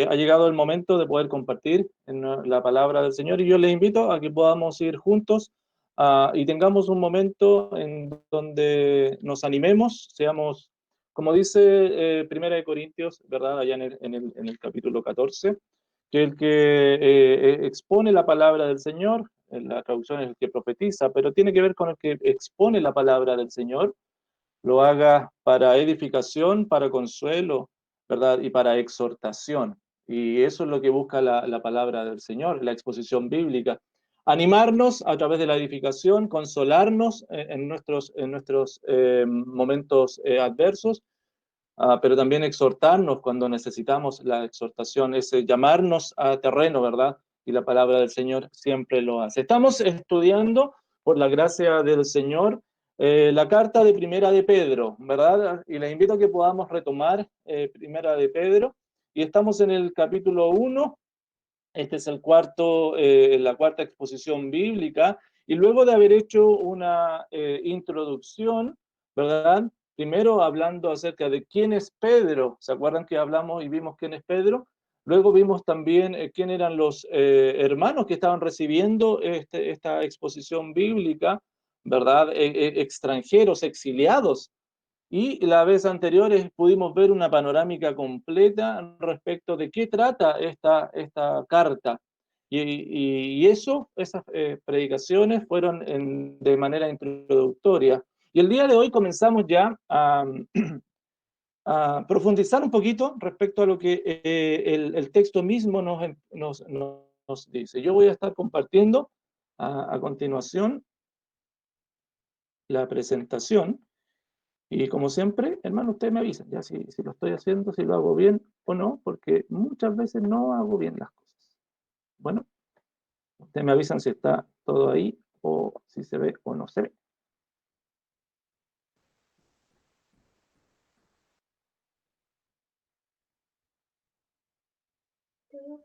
ha llegado el momento de poder compartir en la palabra del Señor y yo les invito a que podamos ir juntos y tengamos un momento en donde nos animemos, seamos, como dice Primera de Corintios, ¿verdad? Allá en el capítulo 14, que el que expone la palabra del Señor, en la traducción es el que profetiza, pero tiene que ver con el que expone la palabra del Señor, lo haga para edificación, para consuelo, ¿verdad? Y para exhortación. Y eso es lo que busca la palabra del Señor, la exposición bíblica. Animarnos a través de la edificación, consolarnos en nuestros momentos adversos, pero también exhortarnos cuando necesitamos la exhortación, es llamarnos a terreno, ¿verdad? Y la palabra del Señor siempre lo hace. Estamos estudiando, por la gracia del Señor, la carta de Primera de Pedro, ¿verdad? Y les invito a que podamos retomar Primera de Pedro. Y estamos en el capítulo 1. Este es la cuarta exposición bíblica. Y luego de haber hecho una introducción, ¿verdad? Primero hablando acerca de quién es Pedro. ¿Se acuerdan que hablamos y vimos quién es Pedro? Luego vimos también quién eran los hermanos que estaban recibiendo esta exposición bíblica, ¿verdad? Extranjeros, exiliados. Y la vez anterior pudimos ver una panorámica completa respecto de qué trata esta carta. Esas predicaciones fueron de manera introductoria. Y el día de hoy comenzamos ya a profundizar un poquito respecto a lo que el texto mismo nos dice. Yo voy a estar compartiendo a continuación la presentación. Y como siempre, hermano, usted me avisa, ya si lo estoy haciendo, si lo hago bien o no, porque muchas veces no hago bien las cosas. Bueno, ustedes me avisan si está todo ahí o si se ve o no se ve.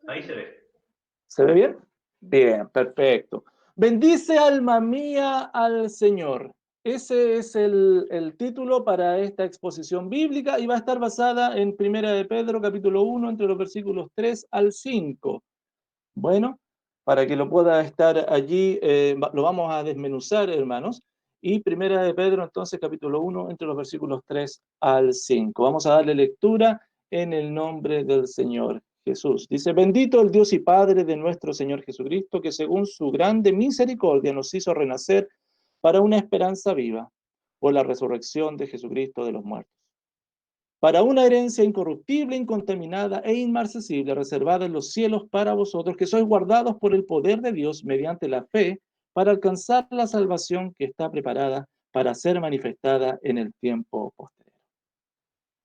Ahí se ve. ¿Se ve bien? Bien, perfecto. Bendice alma mía al Señor. Ese es el título para esta exposición bíblica y va a estar basada en Primera de Pedro, capítulo 1, entre los versículos 3 al 5. Bueno, para que lo pueda estar allí, lo vamos a desmenuzar, hermanos. Y Primera de Pedro, entonces, capítulo 1, entre los versículos 3 al 5. Vamos a darle lectura en el nombre del Señor Jesús. Dice, bendito el Dios y Padre de nuestro Señor Jesucristo, que según su grande misericordia nos hizo renacer para una esperanza viva, por la resurrección de Jesucristo de los muertos, para una herencia incorruptible, incontaminada e inmarcesible, reservada en los cielos para vosotros, que sois guardados por el poder de Dios mediante la fe, para alcanzar la salvación que está preparada para ser manifestada en el tiempo posterior.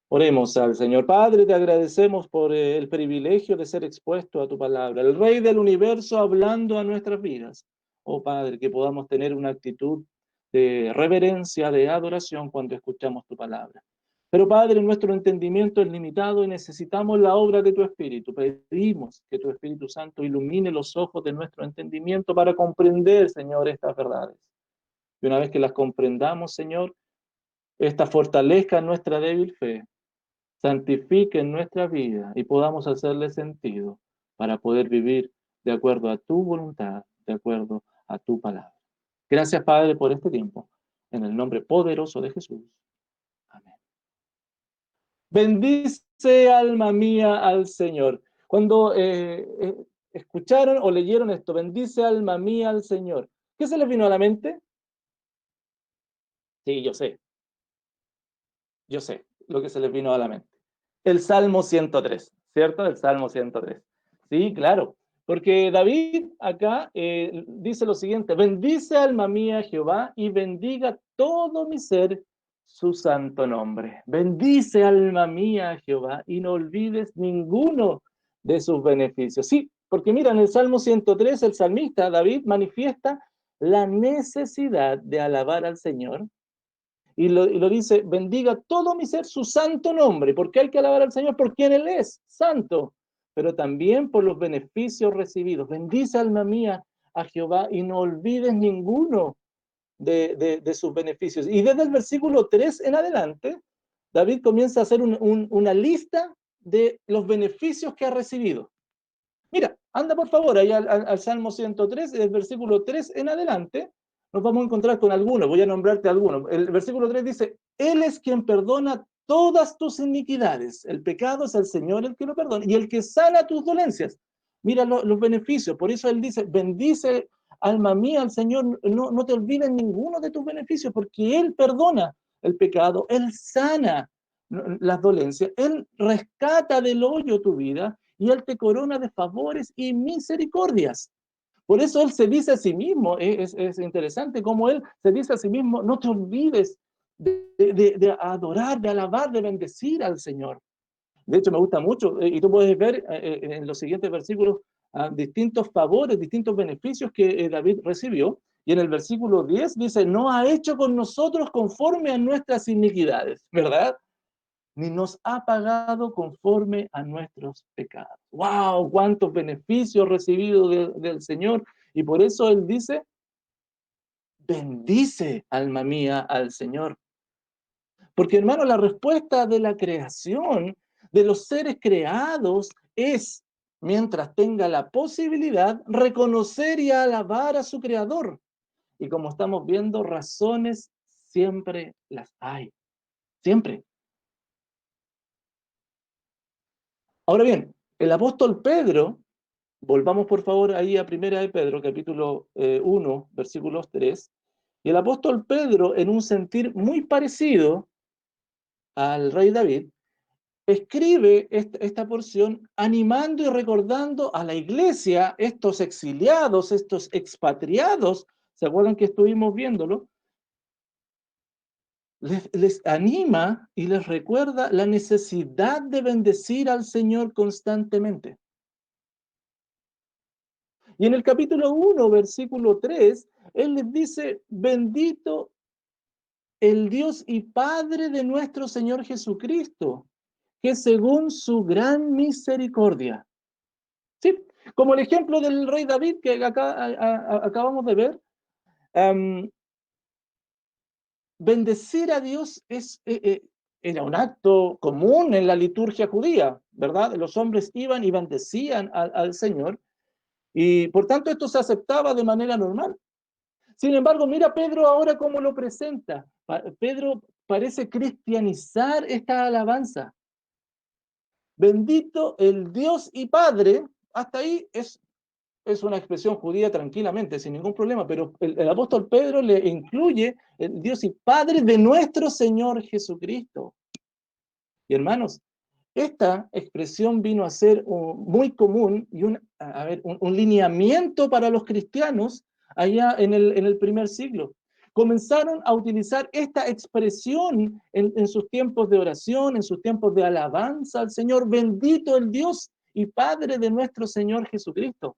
Oremos al Señor. Padre, te agradecemos por el privilegio de ser expuesto a tu palabra, el Rey del universo hablando a nuestras vidas. Oh Padre, que podamos tener una actitud de reverencia, de adoración cuando escuchamos tu palabra. Pero Padre, nuestro entendimiento es limitado y necesitamos la obra de tu Espíritu. Pedimos que tu Espíritu Santo ilumine los ojos de nuestro entendimiento para comprender, Señor, estas verdades. Y una vez que las comprendamos, Señor, esta fortalezca nuestra débil fe, santifique en nuestra vida y podamos hacerle sentido para poder vivir de acuerdo a tu voluntad, de acuerdo a tu palabra. Gracias, Padre, por este tiempo. En el nombre poderoso de Jesús. Amén. Bendice, alma mía, al Señor. Cuando escucharon o leyeron esto, bendice, alma mía, al Señor, ¿qué se les vino a la mente? Sí, yo sé lo que se les vino a la mente. El Salmo 103, ¿cierto? El Salmo 103. Sí, claro, porque David acá dice lo siguiente, bendice alma mía Jehová y bendiga todo mi ser su santo nombre. Bendice alma mía Jehová y no olvides ninguno de sus beneficios. Sí, porque mira, en el Salmo 103 el salmista David manifiesta la necesidad de alabar al Señor. Y lo dice, bendiga todo mi ser su santo nombre, porque hay que alabar al Señor por quien Él es, santo, pero también por los beneficios recibidos. Bendice, alma mía, a Jehová y no olvides ninguno de sus beneficios. Y desde el versículo 3 en adelante, David comienza a hacer una lista de los beneficios que ha recibido. Mira, anda por favor ahí al Salmo 103, del versículo 3 en adelante, nos vamos a encontrar con algunos, voy a nombrarte algunos. El versículo 3 dice, Él es quien perdona todas tus iniquidades. El pecado es el Señor el que lo perdona y el que sana tus dolencias. Mira los beneficios, por eso Él dice, bendice alma mía al Señor, no te olvides ninguno de tus beneficios, porque Él perdona el pecado, Él sana las dolencias, Él rescata del hoyo tu vida y Él te corona de favores y misericordias. Por eso Él se dice a sí mismo, es interesante cómo Él se dice a sí mismo, no te olvides de adorar, de alabar, de bendecir al Señor. De hecho, me gusta mucho, y tú puedes ver en los siguientes versículos distintos favores, distintos beneficios que David recibió. Y en el versículo 10 dice, no ha hecho con nosotros conforme a nuestras iniquidades, ¿verdad? Ni nos ha pagado conforme a nuestros pecados. ¡Wow! ¡Cuántos beneficios recibidos del Señor! Y por eso Él dice, bendice, alma mía, al Señor. Porque, hermano, la respuesta de la creación, de los seres creados, es, mientras tenga la posibilidad, reconocer y alabar a su Creador. Y como estamos viendo, razones siempre las hay. Siempre. Ahora bien, el apóstol Pedro, volvamos por favor ahí a Primera de Pedro, capítulo 1, versículos 3, y el apóstol Pedro, en un sentir muy parecido al rey David, escribe esta porción animando y recordando a la iglesia, estos exiliados, estos expatriados, ¿se acuerdan que estuvimos viéndolo? Les anima y les recuerda la necesidad de bendecir al Señor constantemente. Y en el capítulo 1, versículo 3, Él les dice, bendito el Dios y Padre de nuestro Señor Jesucristo, que según su gran misericordia. ¿Sí? Como el ejemplo del rey David que acá acabamos de ver, bendecir a Dios era un acto común en la liturgia judía, ¿verdad? Los hombres iban y bendecían al Señor, y por tanto esto se aceptaba de manera normal. Sin embargo, mira Pedro ahora cómo lo presenta. Pedro parece cristianizar esta alabanza. Bendito el Dios y Padre, hasta ahí es una expresión judía tranquilamente, sin ningún problema, pero el apóstol Pedro le incluye el Dios y Padre de nuestro Señor Jesucristo. Y hermanos, esta expresión vino a ser muy común y un lineamiento para los cristianos allá en el primer siglo. Comenzaron a utilizar esta expresión en sus tiempos de oración, en sus tiempos de alabanza al Señor. Bendito el Dios y Padre de nuestro Señor Jesucristo.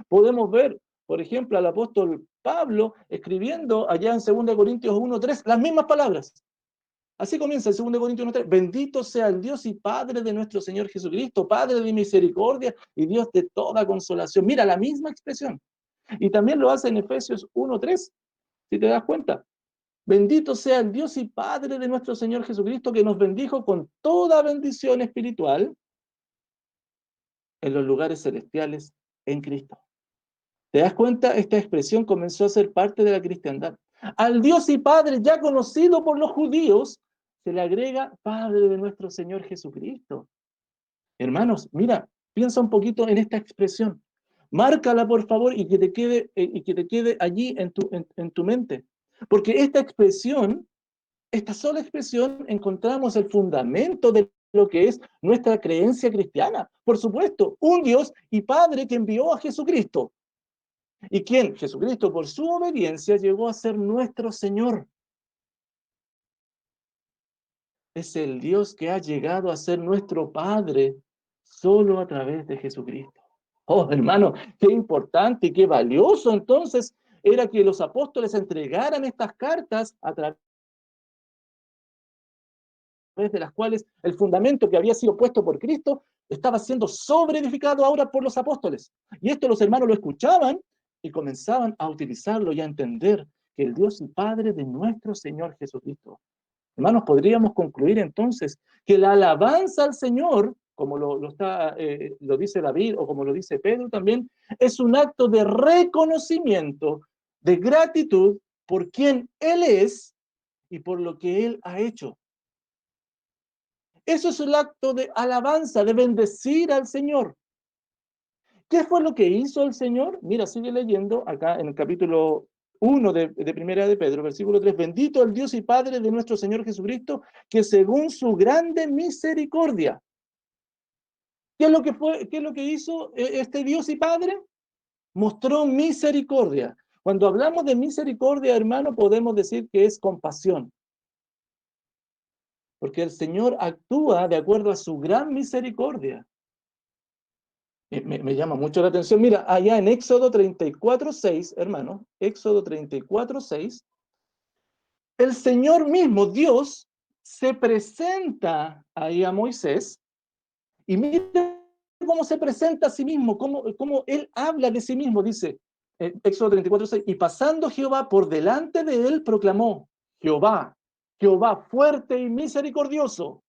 Podemos ver, por ejemplo, al apóstol Pablo escribiendo allá en 2 Corintios 1:3 las mismas palabras. Así comienza el 2 Corintios 1:3. Bendito sea el Dios y Padre de nuestro Señor Jesucristo, Padre de misericordia y Dios de toda consolación. Mira, la misma expresión. Y también lo hace en Efesios 1:3, si te das cuenta. Bendito sea el Dios y Padre de nuestro Señor Jesucristo, que nos bendijo con toda bendición espiritual en los lugares celestiales en Cristo. ¿Te das cuenta? Esta expresión comenzó a ser parte de la cristiandad. Al Dios y Padre ya conocido por los judíos, se le agrega Padre de nuestro Señor Jesucristo. Hermanos, mira, piensa un poquito en esta expresión. Márcala, por favor, y que te quede allí en tu mente. Porque esta expresión, esta sola expresión, encontramos el fundamento de lo que es nuestra creencia cristiana. Por supuesto, un Dios y Padre que envió a Jesucristo. ¿Y quién? Jesucristo, por su obediencia, llegó a ser nuestro Señor. Es el Dios que ha llegado a ser nuestro Padre solo a través de Jesucristo. Oh, hermano, qué importante y qué valioso entonces era que los apóstoles entregaran estas cartas a través de las cuales el fundamento que había sido puesto por Cristo estaba siendo sobreedificado ahora por los apóstoles. Y esto los hermanos lo escuchaban y comenzaban a utilizarlo y a entender que el Dios y Padre de nuestro Señor Jesucristo. Hermanos, podríamos concluir entonces que la alabanza al Señor como lo dice David o como lo dice Pedro también, es un acto de reconocimiento, de gratitud por quien Él es y por lo que Él ha hecho. Eso es el acto de alabanza, de bendecir al Señor. ¿Qué fue lo que hizo el Señor? Mira, sigue leyendo acá en el capítulo 1 de Primera de Pedro, versículo 3. Bendito el Dios y Padre de nuestro Señor Jesucristo, que según su grande misericordia. ¿Qué es lo que hizo este Dios y Padre? Mostró misericordia. Cuando hablamos de misericordia, hermano, podemos decir que es compasión. Porque el Señor actúa de acuerdo a su gran misericordia. Me llama mucho la atención. Mira, allá en Éxodo 34:6, hermano, Éxodo 34:6, el Señor mismo, Dios, se presenta ahí a Moisés y mira cómo se presenta a sí mismo, cómo él habla de sí mismo. Dice, Éxodo 34:6, y pasando Jehová por delante de él, proclamó, Jehová, Jehová fuerte y misericordioso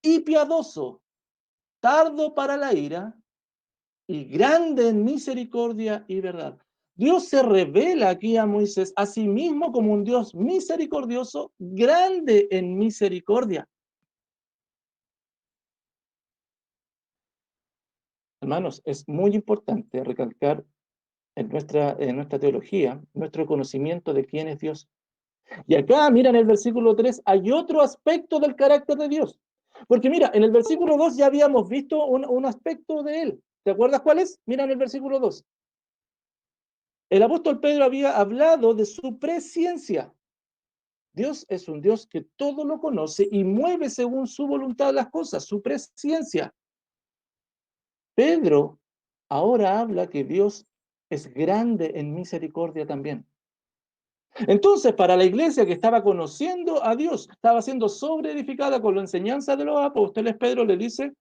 y piadoso, tardo para la ira y grande en misericordia y verdad. Dios se revela aquí a Moisés a sí mismo como un Dios misericordioso, grande en misericordia. Hermanos, es muy importante recalcar en nuestra teología nuestro conocimiento de quién es Dios. Y acá, mira, en el versículo 3 hay otro aspecto del carácter de Dios. Porque mira, en el versículo 2 ya habíamos visto un aspecto de él. ¿Te acuerdas cuál es? Mira en el versículo 2. El apóstol Pedro había hablado de su presciencia. Dios es un Dios que todo lo conoce y mueve según su voluntad las cosas, su presciencia. Pedro ahora habla que Dios es grande en misericordia también. Entonces, para la iglesia que estaba conociendo a Dios, estaba siendo sobreedificada con la enseñanza de los apóstoles, Pedro le dice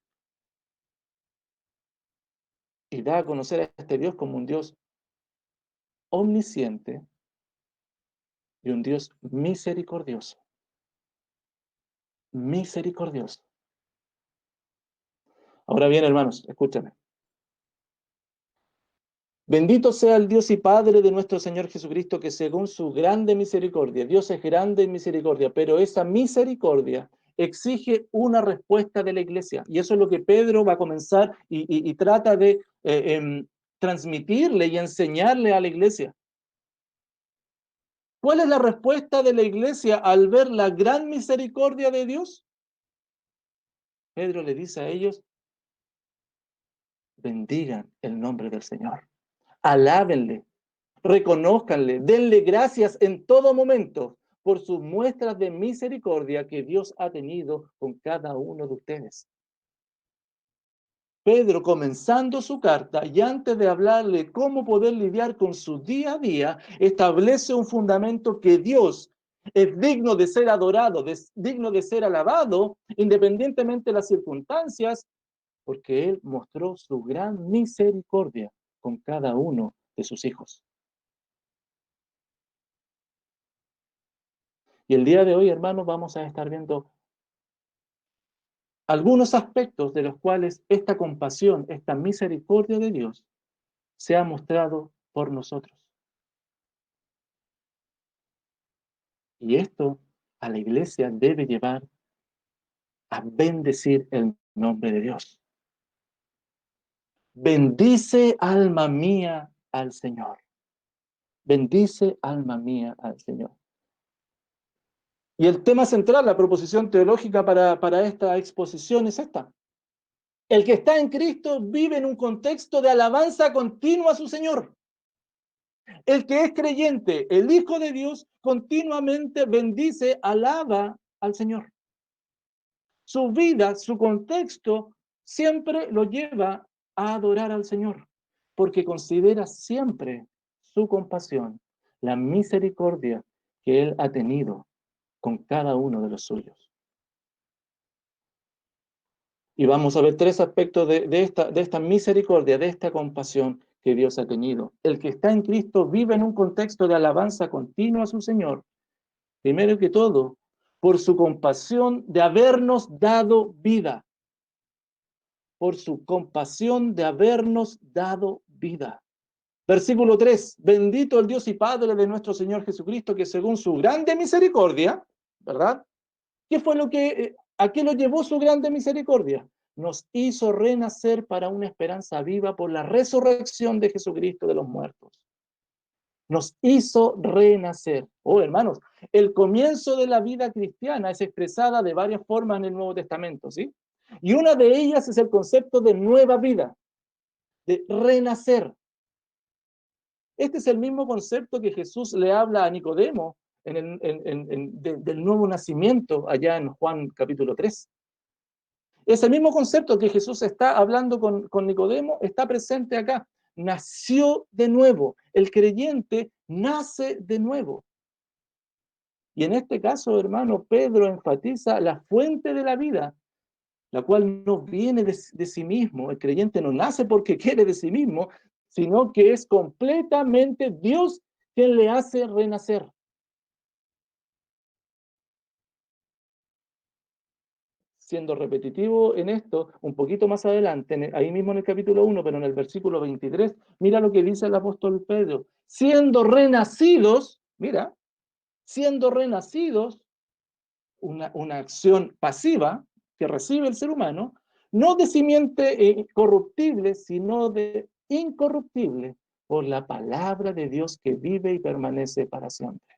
y da a conocer a este Dios como un Dios omnisciente y un Dios misericordioso. Misericordioso. Ahora bien, hermanos, escúchame. Bendito sea el Dios y Padre de nuestro Señor Jesucristo, que según su grande misericordia, Dios es grande en misericordia, pero esa misericordia exige una respuesta de la iglesia. Y eso es lo que Pedro va a comenzar y trata de transmitirle y enseñarle a la iglesia. ¿Cuál es la respuesta de la iglesia al ver la gran misericordia de Dios? Pedro le dice a ellos, bendigan el nombre del Señor, alábenle, reconózcanle, denle gracias en todo momento por sus muestras de misericordia que Dios ha tenido con cada uno de ustedes. Pedro, comenzando su carta y antes de hablarle cómo poder lidiar con su día a día, establece un fundamento que Dios es digno de ser adorado, digno de ser alabado, independientemente de las circunstancias, porque Él mostró su gran misericordia con cada uno de sus hijos. Y el día de hoy, hermanos, vamos a estar viendo algunos aspectos de los cuales esta compasión, esta misericordia de Dios se ha mostrado por nosotros. Y esto a la iglesia debe llevar a bendecir el nombre de Dios. Bendice, alma mía, al Señor. Bendice, alma mía, al Señor. Y el tema central, la proposición teológica para esta exposición es esta. El que está en Cristo vive en un contexto de alabanza continua a su Señor. El que es creyente, el Hijo de Dios, continuamente bendice, alaba al Señor. Su vida, su contexto, siempre lo lleva a adorar al Señor, porque considera siempre su compasión, la misericordia que Él ha tenido con cada uno de los suyos. Y vamos a ver tres aspectos de esta misericordia, de esta compasión que Dios ha tenido. El que está en Cristo vive en un contexto de alabanza continua a su Señor. Primero que todo, por su compasión de habernos dado vida. por su compasión de habernos dado vida. Versículo 3, bendito el Dios y Padre de nuestro Señor Jesucristo, que según su grande misericordia, ¿verdad? ¿Qué fue a qué lo llevó su grande misericordia? Nos hizo renacer para una esperanza viva por la resurrección de Jesucristo de los muertos. Nos hizo renacer. Oh, hermanos, el comienzo de la vida cristiana es expresada de varias formas en el Nuevo Testamento, ¿sí? Y una de ellas es el concepto de nueva vida, de renacer. Este es el mismo concepto que Jesús le habla a Nicodemo del nuevo nacimiento allá en Juan capítulo 3. Ese mismo concepto que Jesús está hablando con Nicodemo está presente acá. Nació de nuevo. El creyente nace de nuevo. Y en este caso, hermano, Pedro enfatiza la fuente de la vida, la cual no viene de sí mismo. El creyente no nace porque quiere de sí mismo, sino que es completamente Dios quien le hace renacer. Siendo repetitivo en esto, un poquito más adelante, ahí mismo en el capítulo 1, pero en el versículo 23, mira lo que dice el apóstol Pedro. Siendo renacidos, mira, siendo renacidos, una acción pasiva que recibe el ser humano, no de simiente corruptible, sino de incorruptible, por la palabra de Dios que vive y permanece para siempre.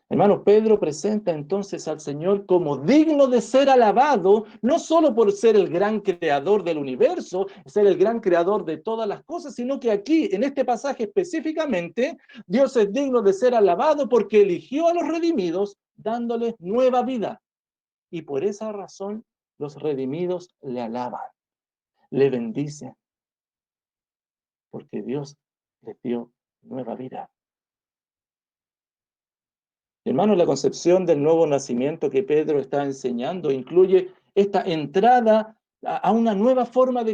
Hermano, Pedro presenta entonces al Señor como digno de ser alabado, no solo por ser el gran creador del universo, ser el gran creador de todas las cosas, sino que aquí, en este pasaje específicamente, Dios es digno de ser alabado porque eligió a los redimidos dándoles nueva vida. Y por esa razón los redimidos le alaban, le bendicen, porque Dios les dio nueva vida. Hermanos, la concepción del nuevo nacimiento que Pedro está enseñando incluye esta entrada a una nueva forma de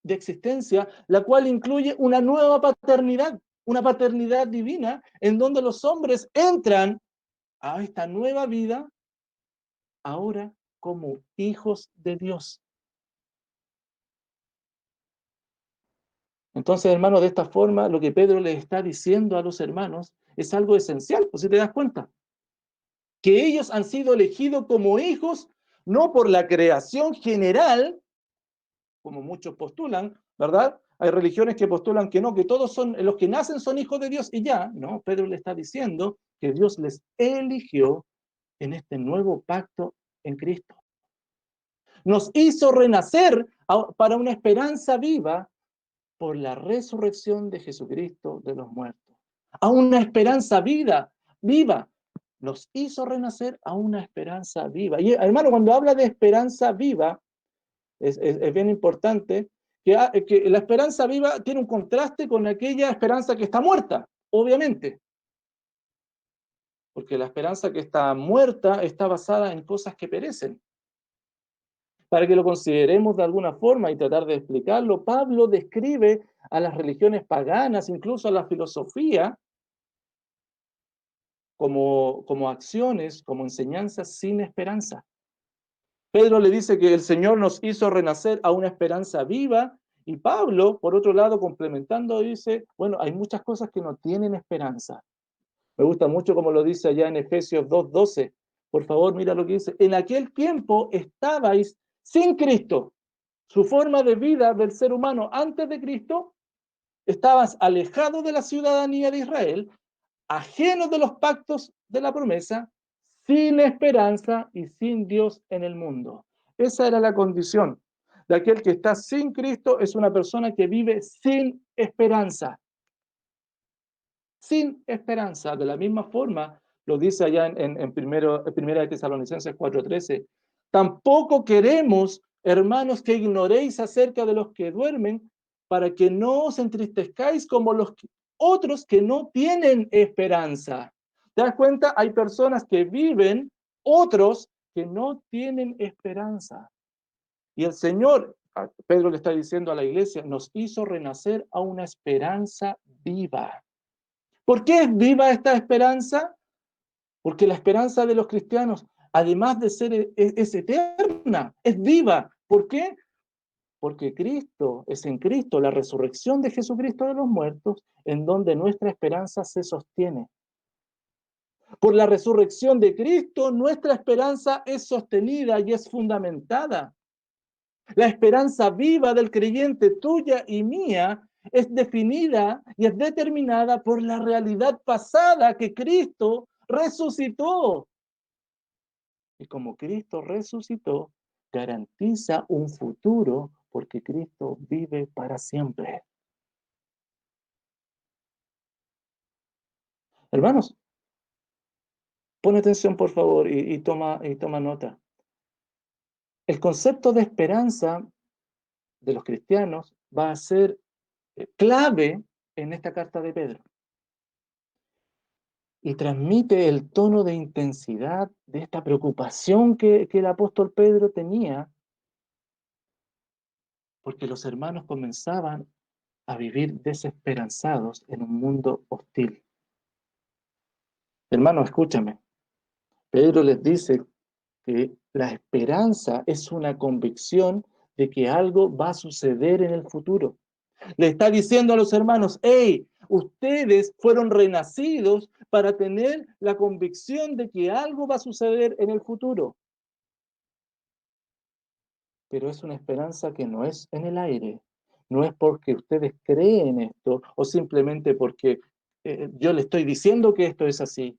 existencia, la cual incluye una nueva paternidad, una paternidad divina, en donde los hombres entran a esta nueva vida ahora como hijos de Dios. Entonces, hermanos, de esta forma, lo que Pedro le está diciendo a los hermanos es algo esencial, pues si te das cuenta. Que ellos han sido elegidos como hijos, no por la creación general, como muchos postulan, ¿verdad? Hay religiones que postulan que no, que todos son, los que nacen son hijos de Dios y ya, no, Pedro le está diciendo que Dios les eligió en este nuevo pacto en Cristo. Nos hizo renacer para una esperanza viva por la resurrección de Jesucristo de los muertos. A una esperanza viva. Nos hizo renacer a una esperanza viva. Y hermano, cuando habla de esperanza viva, es bien importante que la esperanza viva tiene un contraste con aquella esperanza que está muerta, obviamente. Porque la esperanza que está muerta está basada en cosas que perecen. Para que lo consideremos de alguna forma y tratar de explicarlo, Pablo describe a las religiones paganas, incluso a la filosofía, como acciones, como enseñanzas sin esperanza. Pedro le dice que el Señor nos hizo renacer a una esperanza viva, y Pablo, por otro lado, complementando, dice, bueno, hay muchas cosas que no tienen esperanza. Me gusta mucho como lo dice allá en Efesios 2:12. Por favor, mira lo que dice. En aquel tiempo estabais sin Cristo. Su forma de vida del ser humano antes de Cristo, estabas alejados de la ciudadanía de Israel, ajenos de los pactos de la promesa, sin esperanza y sin Dios en el mundo. Esa era la condición de aquel que está sin Cristo, es una persona que vive sin esperanza. Sin esperanza. De la misma forma, lo dice allá en Primera de Tesalonicenses 4:13. Tampoco queremos, hermanos, que ignoréis acerca de los que duermen, para que no os entristezcáis como los otros que no tienen esperanza. ¿Te das cuenta? Hay personas que viven, otros que no tienen esperanza. Y el Señor, Pedro le está diciendo a la iglesia, nos hizo renacer a una esperanza viva. ¿Por qué es viva esta esperanza? Porque la esperanza de los cristianos además de ser, es eterna, es viva. ¿Por qué? Porque Cristo, es en Cristo, la resurrección de Jesucristo de los muertos, en donde nuestra esperanza se sostiene. Por la resurrección de Cristo, nuestra esperanza es sostenida y es fundamentada. La esperanza viva del creyente, tuya y mía, es definida y es determinada por la realidad pasada que Cristo resucitó. Y como Cristo resucitó, garantiza un futuro porque Cristo vive para siempre. Hermanos, pon atención por favor y toma nota. El concepto de esperanza de los cristianos va a ser clave en esta carta de Pedro. Y transmite el tono de intensidad de esta preocupación que el apóstol Pedro tenía, porque los hermanos comenzaban a vivir desesperanzados en un mundo hostil. Hermanos, escúchame. Pedro les dice que la esperanza es una convicción de que algo va a suceder en el futuro. Le está diciendo a los hermanos, hey, ustedes fueron renacidos para tener la convicción de que algo va a suceder en el futuro. Pero es una esperanza que no es en el aire. No es porque ustedes creen esto o simplemente porque yo le estoy diciendo que esto es así,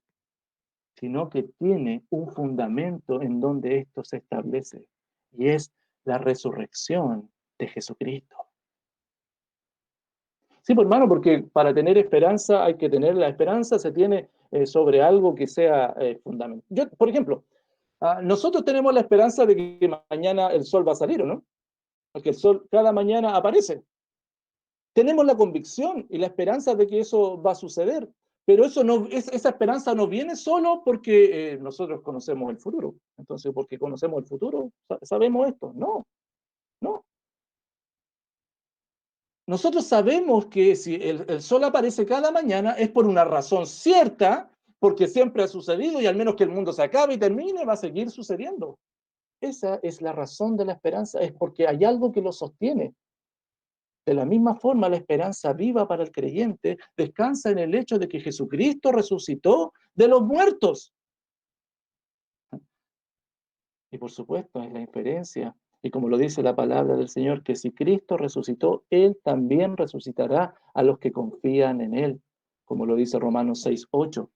sino que tiene un fundamento en donde esto se establece, y es la resurrección de Jesucristo. Sí, pues hermano, porque para tener esperanza hay que tener la esperanza, se tiene sobre algo que sea fundamental. Yo, por ejemplo, nosotros tenemos la esperanza de que mañana el sol va a salir, ¿o no? Porque el sol cada mañana aparece. Tenemos la convicción y la esperanza de que eso va a suceder, pero esa esperanza no viene solo porque nosotros conocemos el futuro. Entonces, porque conocemos el futuro, sabemos esto. No, no. Nosotros sabemos que si el sol aparece cada mañana es por una razón cierta, porque siempre ha sucedido y al menos que el mundo se acabe y termine, va a seguir sucediendo. Esa es la razón de la esperanza, es porque hay algo que lo sostiene. De la misma forma, la esperanza viva para el creyente descansa en el hecho de que Jesucristo resucitó de los muertos. Y por supuesto, es la inferencia. Y como lo dice la palabra del Señor, que si Cristo resucitó, Él también resucitará a los que confían en Él, como lo dice Romanos 6:8.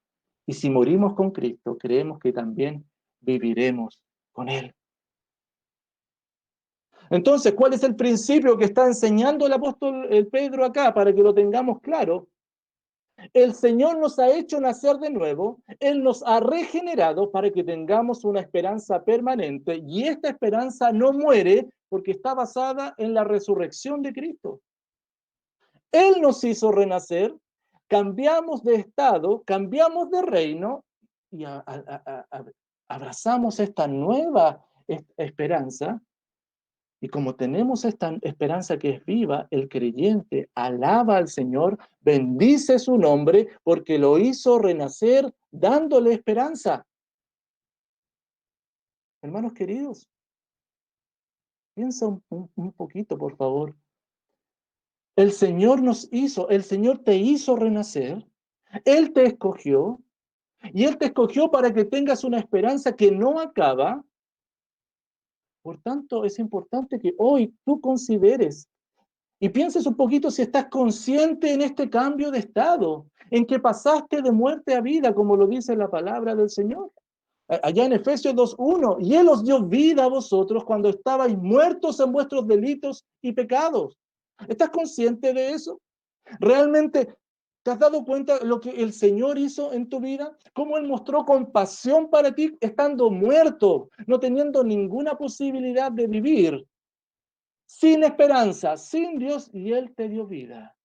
Y si morimos con Cristo, creemos que también viviremos con Él. Entonces, ¿cuál es el principio que está enseñando el apóstol Pedro acá para que lo tengamos claro? El Señor nos ha hecho nacer de nuevo, Él nos ha regenerado para que tengamos una esperanza permanente y esta esperanza no muere porque está basada en la resurrección de Cristo. Él nos hizo renacer, cambiamos de estado, cambiamos de reino y abrazamos esta nueva esperanza. Y como tenemos esta esperanza que es viva, el creyente alaba al Señor, bendice su nombre, porque lo hizo renacer dándole esperanza. Hermanos queridos, piensa un poquito, por favor. El Señor el Señor te hizo renacer, Él te escogió, y Él te escogió para que tengas una esperanza que no acaba. Por tanto, es importante que hoy tú consideres y pienses un poquito si estás consciente en este cambio de estado, en que pasaste de muerte a vida, como lo dice la palabra del Señor. Allá en Efesios 2:1, y Él os dio vida a vosotros cuando estabais muertos en vuestros delitos y pecados. ¿Estás consciente de eso? ¿Realmente te has dado cuenta de lo que el Señor hizo en tu vida? ¿Cómo Él mostró compasión para ti estando muerto, no teniendo ninguna posibilidad de vivir? Sin esperanza, sin Dios, y Él te dio vida.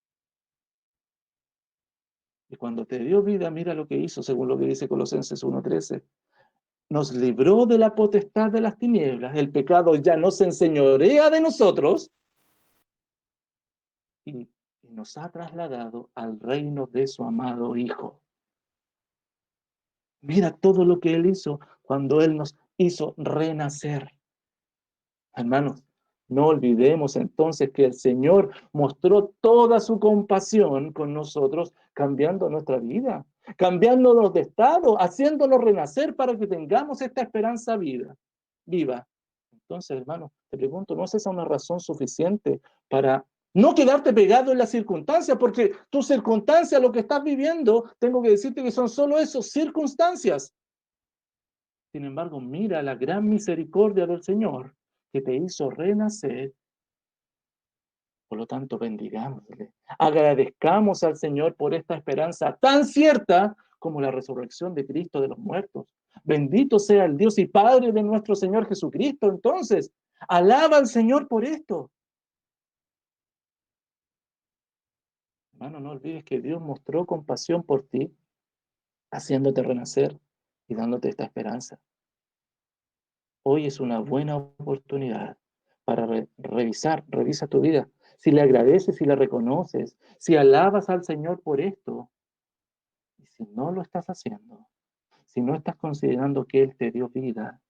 Y cuando te dio vida, mira lo que hizo, según lo que dice Colosenses 1:13. Nos libró de la potestad de las tinieblas. El pecado ya no se enseñorea de nosotros y nos ha trasladado al reino de su amado Hijo. Mira todo lo que Él hizo cuando Él nos hizo renacer. Hermanos, no olvidemos entonces que el Señor mostró toda su compasión con nosotros, cambiando nuestra vida, cambiándonos de estado, haciéndonos renacer para que tengamos esta esperanza viva. Entonces, hermanos, te pregunto, ¿no es esa una razón suficiente para no quedarte pegado en las circunstancias? Porque tus circunstancias, lo que estás viviendo, tengo que decirte que son solo esos, circunstancias. Sin embargo, mira la gran misericordia del Señor que te hizo renacer. Por lo tanto, bendigámosle. Agradezcamos al Señor por esta esperanza tan cierta como la resurrección de Cristo de los muertos. Bendito sea el Dios y Padre de nuestro Señor Jesucristo. Entonces, alaba al Señor por esto. Hermano, no olvides que Dios mostró compasión por ti, haciéndote renacer y dándote esta esperanza. Hoy es una buena oportunidad para revisa tu vida. Si le agradeces, si le reconoces, si alabas al Señor por esto, y si no lo estás haciendo, si no estás considerando que Él te dio vida,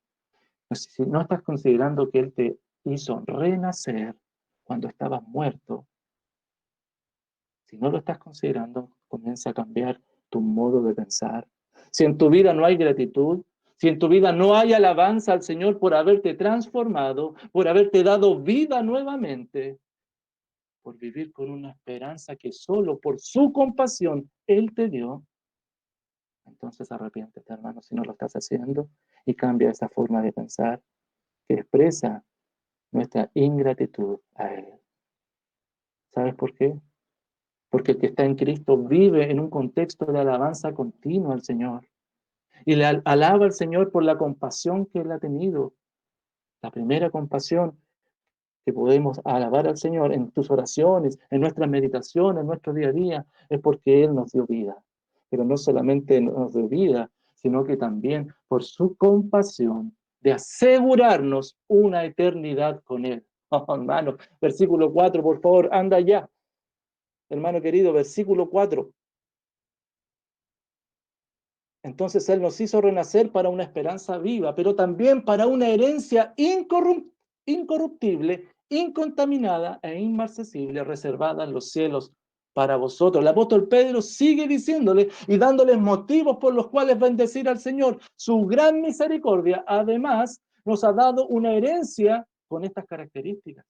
si no estás considerando que Él te hizo renacer cuando estabas muerto, si no lo estás considerando, comienza a cambiar tu modo de pensar. Si en tu vida no hay gratitud, si en tu vida no hay alabanza al Señor por haberte transformado, por haberte dado vida nuevamente, por vivir con una esperanza que solo por su compasión Él te dio, entonces arrepiéntete, hermano, si no lo estás haciendo y cambia esa forma de pensar que expresa nuestra ingratitud a Él. ¿Sabes por qué? Porque el que está en Cristo vive en un contexto de alabanza continua al Señor. Y le alaba al Señor por la compasión que Él ha tenido. La primera compasión que podemos alabar al Señor en tus oraciones, en nuestras meditaciones, en nuestro día a día, es porque Él nos dio vida. Pero no solamente nos dio vida, sino que también por su compasión de asegurarnos una eternidad con Él. Oh, hermano, versículo 4, por favor, anda ya. Hermano querido, versículo 4. Entonces Él nos hizo renacer para una esperanza viva, pero también para una herencia incorruptible, incontaminada e inmarcesible, reservada en los cielos para vosotros. El apóstol Pedro sigue diciéndole y dándoles motivos por los cuales bendecir al Señor. Su gran misericordia, además, nos ha dado una herencia con estas características.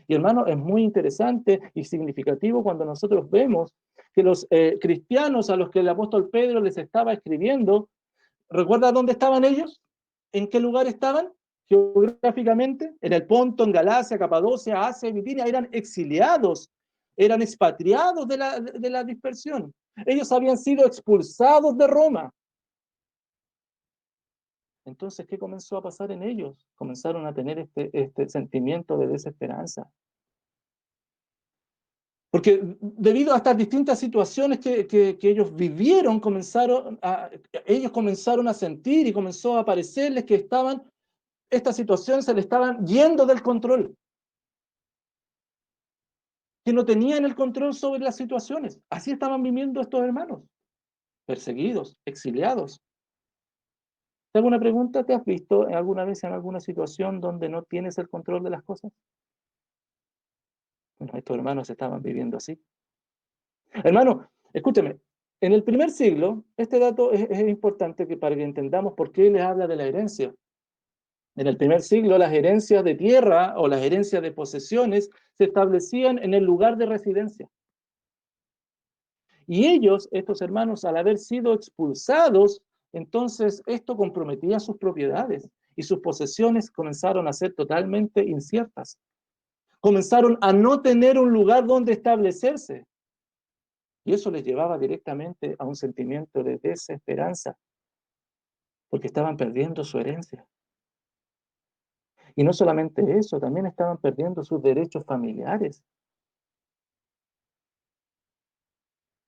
Y hermano, es muy interesante y significativo cuando nosotros vemos que los cristianos a los que el apóstol Pedro les estaba escribiendo, ¿recuerda dónde estaban ellos? ¿En qué lugar estaban? Geográficamente, en el Ponto, en Galacia, Capadocia, Asia, Bitinia, eran exiliados, eran expatriados de la dispersión. Ellos habían sido expulsados de Roma. Entonces, ¿qué comenzó a pasar en ellos? Comenzaron a tener este sentimiento de desesperanza. Porque debido a estas distintas situaciones que ellos vivieron, ellos comenzaron a sentir y comenzó a parecerles que esta situación se le estaban yendo del control, que no tenían el control sobre las situaciones. Así estaban viviendo estos hermanos, perseguidos, exiliados. ¿Te hago una pregunta? ¿Te has visto alguna vez en alguna situación donde no tienes el control de las cosas? Bueno, estos hermanos estaban viviendo así. Hermano, escúchame, en el primer siglo, este dato es importante para que entendamos por qué les habla de la herencia. En el primer siglo, las herencias de tierra o las herencias de posesiones se establecían en el lugar de residencia. Y ellos, estos hermanos, al haber sido expulsados, entonces esto comprometía sus propiedades y sus posesiones comenzaron a ser totalmente inciertas. Comenzaron a no tener un lugar donde establecerse. Y eso les llevaba directamente a un sentimiento de desesperanza, porque estaban perdiendo su herencia. Y no solamente eso, también estaban perdiendo sus derechos familiares,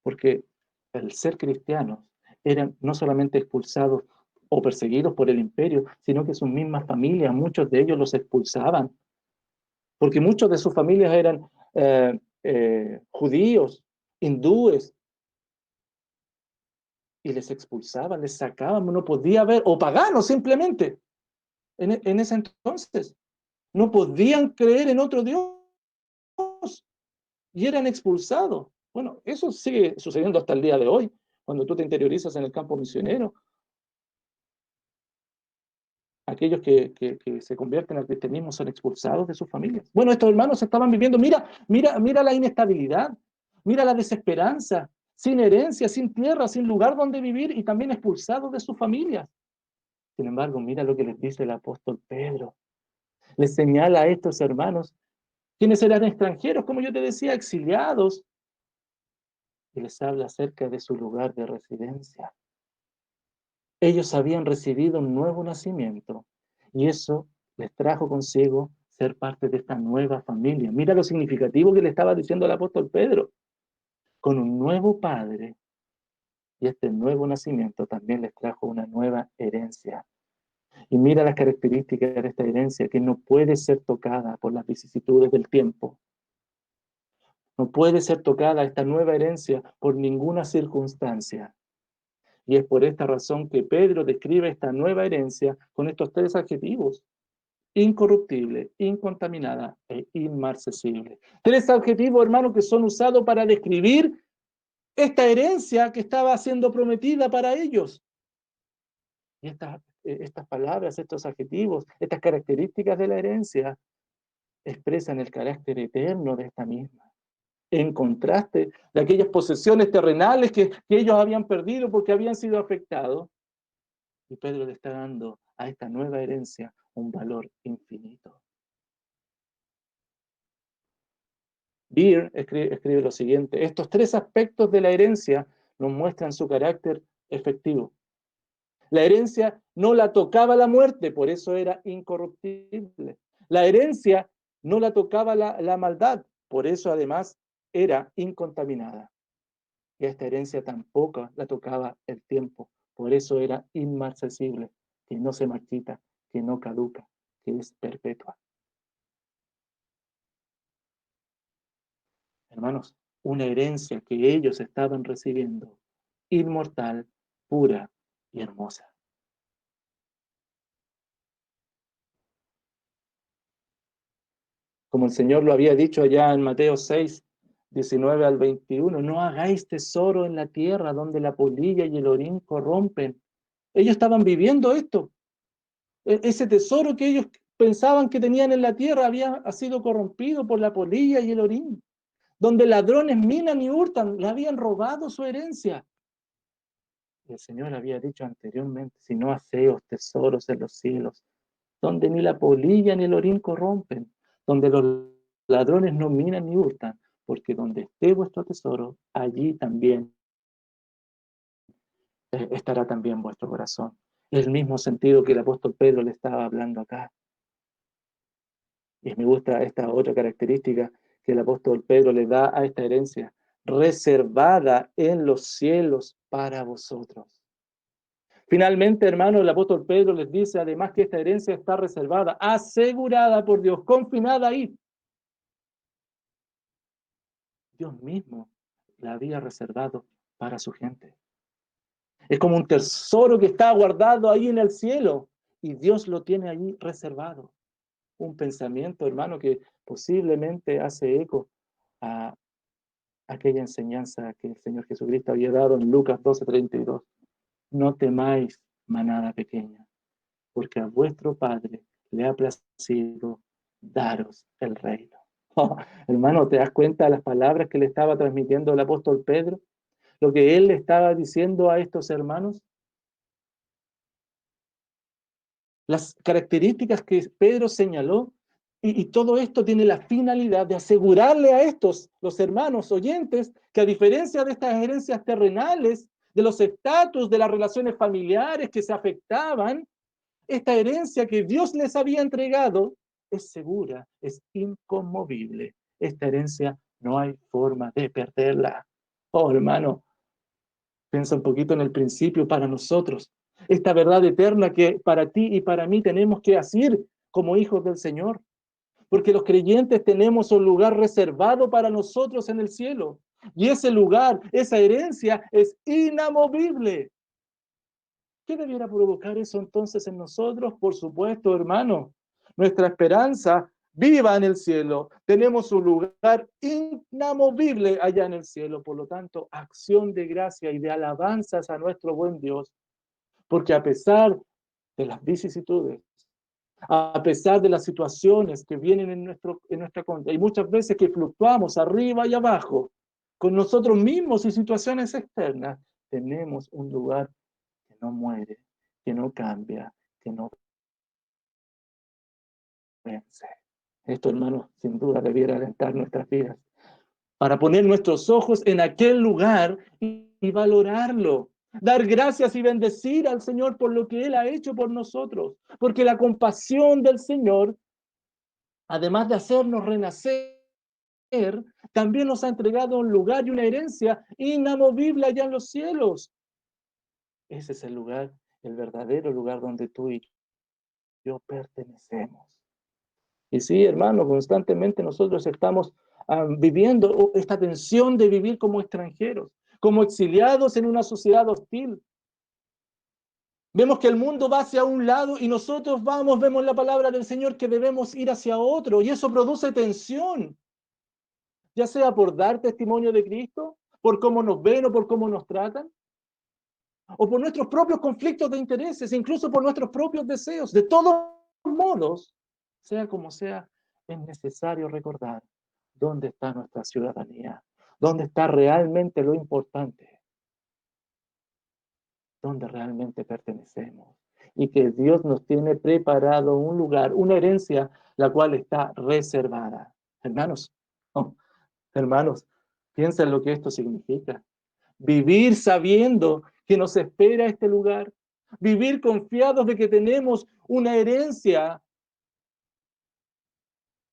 porque al ser cristianos eran no solamente expulsados o perseguidos por el imperio, sino que sus mismas familias, muchos de ellos los expulsaban, porque muchos de sus familias eran judíos, hindúes, y les expulsaban, les sacaban, no podía haber, o paganos simplemente, en ese entonces. No podían creer en otro Dios y eran expulsados. Bueno, eso sigue sucediendo hasta el día de hoy, cuando tú te interiorizas en el campo misionero. Aquellos que se convierten al cristianismo son expulsados de sus familias. Bueno, estos hermanos estaban viviendo, mira la inestabilidad, mira la desesperanza, sin herencia, sin tierra, sin lugar donde vivir y también expulsados de sus familias. Sin embargo, mira lo que les dice el apóstol Pedro. Les señala a estos hermanos, quienes eran extranjeros, como yo te decía, exiliados, y les habla acerca de su lugar de residencia. Ellos habían recibido un nuevo nacimiento y eso les trajo consigo ser parte de esta nueva familia. Mira lo significativo que le estaba diciendo el apóstol Pedro. Con un nuevo padre y este nuevo nacimiento también les trajo una nueva herencia. Y mira las características de esta herencia que no puede ser tocada por las vicisitudes del tiempo. No puede ser tocada esta nueva herencia por ninguna circunstancia. Y es por esta razón que Pedro describe esta nueva herencia con estos tres adjetivos: incorruptible, incontaminada e inmarcesible. Tres adjetivos, hermanos, que son usados para describir esta herencia que estaba siendo prometida para ellos. Y estas palabras, estos adjetivos, estas características de la herencia expresan el carácter eterno de esta misma, en contraste de aquellas posesiones terrenales que ellos habían perdido porque habían sido afectados. Y Pedro le está dando a esta nueva herencia un valor infinito. Beer escribe lo siguiente: estos tres aspectos de la herencia nos muestran su carácter efectivo. La herencia no la tocaba la muerte, por eso era incorruptible. La herencia no la tocaba la maldad, por eso además era incontaminada. Y esta herencia tampoco la tocaba el tiempo, por eso era inmarcesible, que no se marchita, que no caduca, que es perpetua. Hermanos, una herencia que ellos estaban recibiendo, inmortal, pura y hermosa. Como el Señor lo había dicho allá en Mateo 6, 19 al 21, no hagáis tesoro en la tierra donde la polilla y el orín corrompen. Ellos estaban viviendo esto. Ese tesoro que ellos pensaban que tenían en la tierra ha sido corrompido por la polilla y el orín, donde ladrones minan y hurtan, le habían robado su herencia. Y el Señor había dicho anteriormente, si no hacéos tesoros en los cielos, donde ni la polilla ni el orín corrompen, donde los ladrones no minan ni hurtan, porque donde esté vuestro tesoro, allí también estará también vuestro corazón. Es el mismo sentido que el apóstol Pedro le estaba hablando acá. Y me gusta esta otra característica que el apóstol Pedro le da a esta herencia: reservada en los cielos para vosotros. Finalmente, hermanos, el apóstol Pedro les dice además que esta herencia está reservada, asegurada por Dios, confinada ahí. Dios mismo la había reservado para su gente. Es como un tesoro que está guardado ahí en el cielo y Dios lo tiene allí reservado. Un pensamiento, hermano, que posiblemente hace eco a aquella enseñanza que el Señor Jesucristo había dado en Lucas 12:32. No temáis, manada pequeña, porque a vuestro Padre le ha placido daros el reino. Oh, hermano, ¿te das cuenta de las palabras que le estaba transmitiendo el apóstol Pedro? Lo que él le estaba diciendo a estos hermanos. Las características que Pedro señaló, y todo esto tiene la finalidad de asegurarle a estos, los hermanos oyentes, que a diferencia de estas herencias terrenales, de los estatus, de las relaciones familiares que se afectaban, esta herencia que Dios les había entregado es segura, es inconmovible. Esta herencia no hay forma de perderla. Oh, hermano, piensa un poquito en el principio para nosotros. Esta verdad eterna que para ti y para mí tenemos que hacer como hijos del Señor. Porque los creyentes tenemos un lugar reservado para nosotros en el cielo. Y ese lugar, esa herencia es inamovible. ¿Qué debiera provocar eso entonces en nosotros? Por supuesto, hermano, nuestra esperanza viva en el cielo. Tenemos un lugar inamovible allá en el cielo. Por lo tanto, acción de gracia y de alabanzas a nuestro buen Dios. Porque a pesar de las vicisitudes, a pesar de las situaciones que vienen en nuestra contra, y muchas veces que fluctuamos arriba y abajo, con nosotros mismos y situaciones externas, tenemos un lugar que no muere, que no cambia, que no vence. Esto, hermanos, sin duda debiera alentar nuestras vidas para poner nuestros ojos en aquel lugar y valorarlo. Dar gracias y bendecir al Señor por lo que Él ha hecho por nosotros. Porque la compasión del Señor, además de hacernos renacer, también nos ha entregado un lugar y una herencia inamovible allá en los cielos. Ese es el lugar, el verdadero lugar donde tú y yo pertenecemos. Y sí, hermano, constantemente nosotros estamos viviendo esta tensión de vivir como extranjeros, como exiliados en una sociedad hostil. Vemos que el mundo va hacia un lado y nosotros vemos la palabra del Señor que debemos ir hacia otro, y eso produce tensión, ya sea por dar testimonio de Cristo, por cómo nos ven o por cómo nos tratan, o por nuestros propios conflictos de intereses, incluso por nuestros propios deseos. De todos modos, sea como sea, es necesario recordar dónde está nuestra ciudadanía, dónde está realmente lo importante, dónde realmente pertenecemos. Y que Dios nos tiene preparado un lugar, una herencia, la cual está reservada. Hermanos, oh, hermanos, piensa en lo que esto significa. Vivir sabiendo que nos espera este lugar. Vivir confiados de que tenemos una herencia.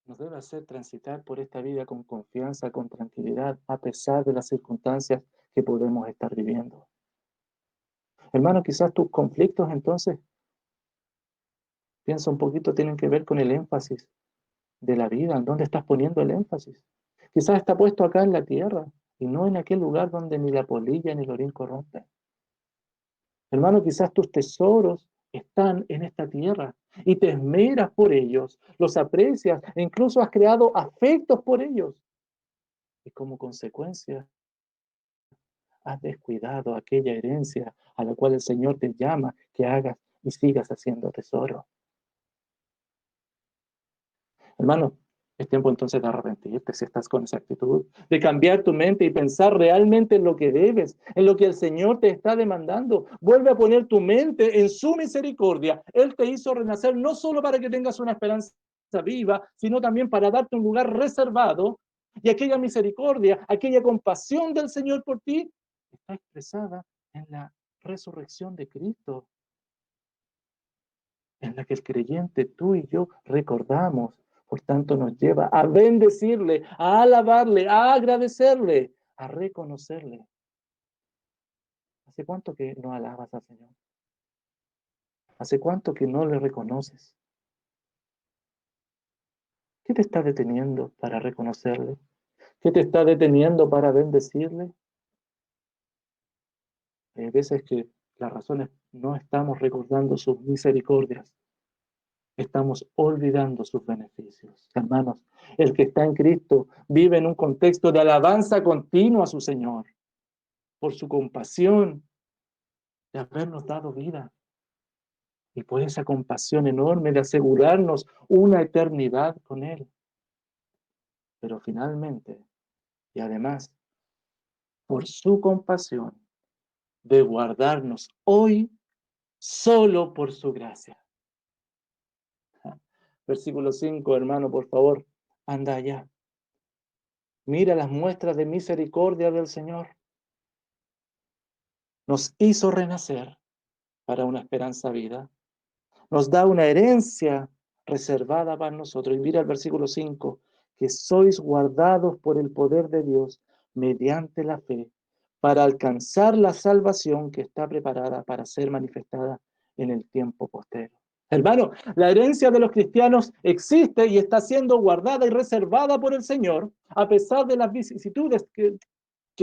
Nos debe hacer transitar por esta vida con confianza, con tranquilidad, a pesar de las circunstancias que podemos estar viviendo. Hermano, quizás tus conflictos entonces, piensa un poquito, tienen que ver con el énfasis de la vida, en dónde estás poniendo el énfasis. Quizás está puesto acá en la tierra y no en aquel lugar donde ni la polilla ni el orín corrompen. Hermano, quizás tus tesoros están en esta tierra y te esmeras por ellos, los aprecias e incluso has creado afectos por ellos. Y como consecuencia, has descuidado aquella herencia a la cual el Señor te llama que hagas y sigas haciendo tesoro. Hermano, es tiempo entonces de arrepentirte si estás con esa actitud, de cambiar tu mente y pensar realmente en lo que debes, en lo que el Señor te está demandando. Vuelve a poner tu mente en su misericordia. Él te hizo renacer no solo para que tengas una esperanza viva, sino también para darte un lugar reservado. Y aquella misericordia, aquella compasión del Señor por ti, está expresada en la resurrección de Cristo, en la que el creyente, tú y yo, recordamos. Por tanto, nos lleva a bendecirle, a alabarle, a agradecerle, a reconocerle. ¿Hace cuánto que no alabas al Señor? ¿Hace cuánto que no le reconoces? ¿Qué te está deteniendo para reconocerle? ¿Qué te está deteniendo para bendecirle? Hay veces que las razones no estamos recordando sus misericordias, estamos olvidando sus beneficios. Hermanos, el que está en Cristo vive en un contexto de alabanza continua a su Señor por su compasión de habernos dado vida y por esa compasión enorme de asegurarnos una eternidad con Él. Pero finalmente, y además, por su compasión de guardarnos hoy solo por su gracia. Versículo 5, hermano, por favor, anda allá. Mira las muestras de misericordia del Señor. Nos hizo renacer para una esperanza vida. Nos da una herencia reservada para nosotros. Y mira el versículo 5, que sois guardados por el poder de Dios mediante la fe para alcanzar la salvación que está preparada para ser manifestada en el tiempo postero. Hermano, la herencia de los cristianos existe y está siendo guardada y reservada por el Señor, a pesar de las vicisitudes que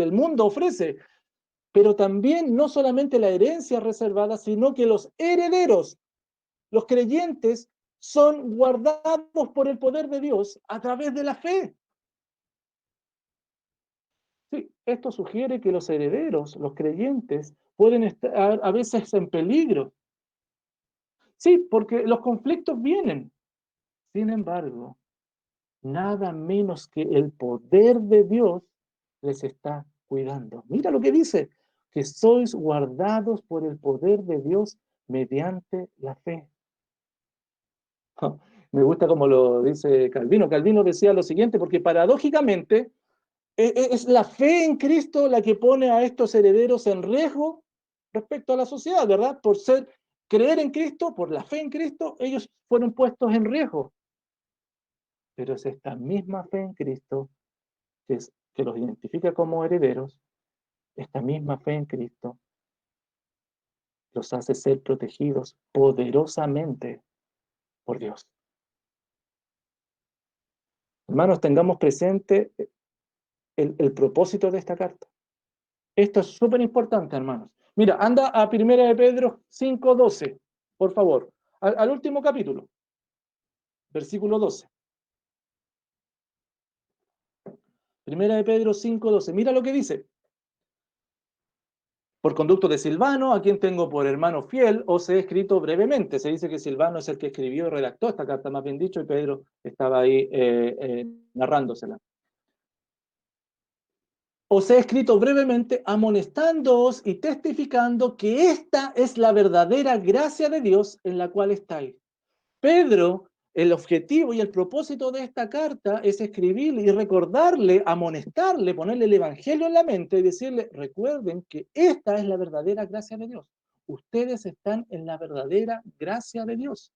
el mundo ofrece. Pero también no solamente la herencia reservada, sino que los herederos, los creyentes, son guardados por el poder de Dios a través de la fe. Sí, esto sugiere que los herederos, los creyentes, pueden estar a veces en peligro. Sí, porque los conflictos vienen. Sin embargo, nada menos que el poder de Dios les está cuidando. Mira lo que dice, que sois guardados por el poder de Dios mediante la fe. Me gusta como lo dice Calvino. Calvino decía lo siguiente, porque paradójicamente es la fe en Cristo la que pone a estos herederos en riesgo respecto a la sociedad, ¿verdad? Por creer en Cristo, por la fe en Cristo, ellos fueron puestos en riesgo. Pero es esta misma fe en Cristo que los identifica como herederos, esta misma fe en Cristo los hace ser protegidos poderosamente por Dios. Hermanos, tengamos presente el propósito de esta carta. Esto es súper importante, hermanos. Mira, anda a 1 de Pedro 5:12, por favor, al último capítulo, versículo 12. 1 de Pedro 5:12. Mira lo que dice. Por conducto de Silvano, a quien tengo por hermano fiel, os he escrito brevemente. Se dice que Silvano es el que escribió y redactó esta carta, más bien dicho, y Pedro estaba ahí narrándosela. Os he escrito brevemente amonestándoos y testificando que esta es la verdadera gracia de Dios en la cual estáis. Pedro, el objetivo y el propósito de esta carta es escribirle y recordarle, amonestarle, ponerle el evangelio en la mente y decirle, recuerden que esta es la verdadera gracia de Dios. Ustedes están en la verdadera gracia de Dios.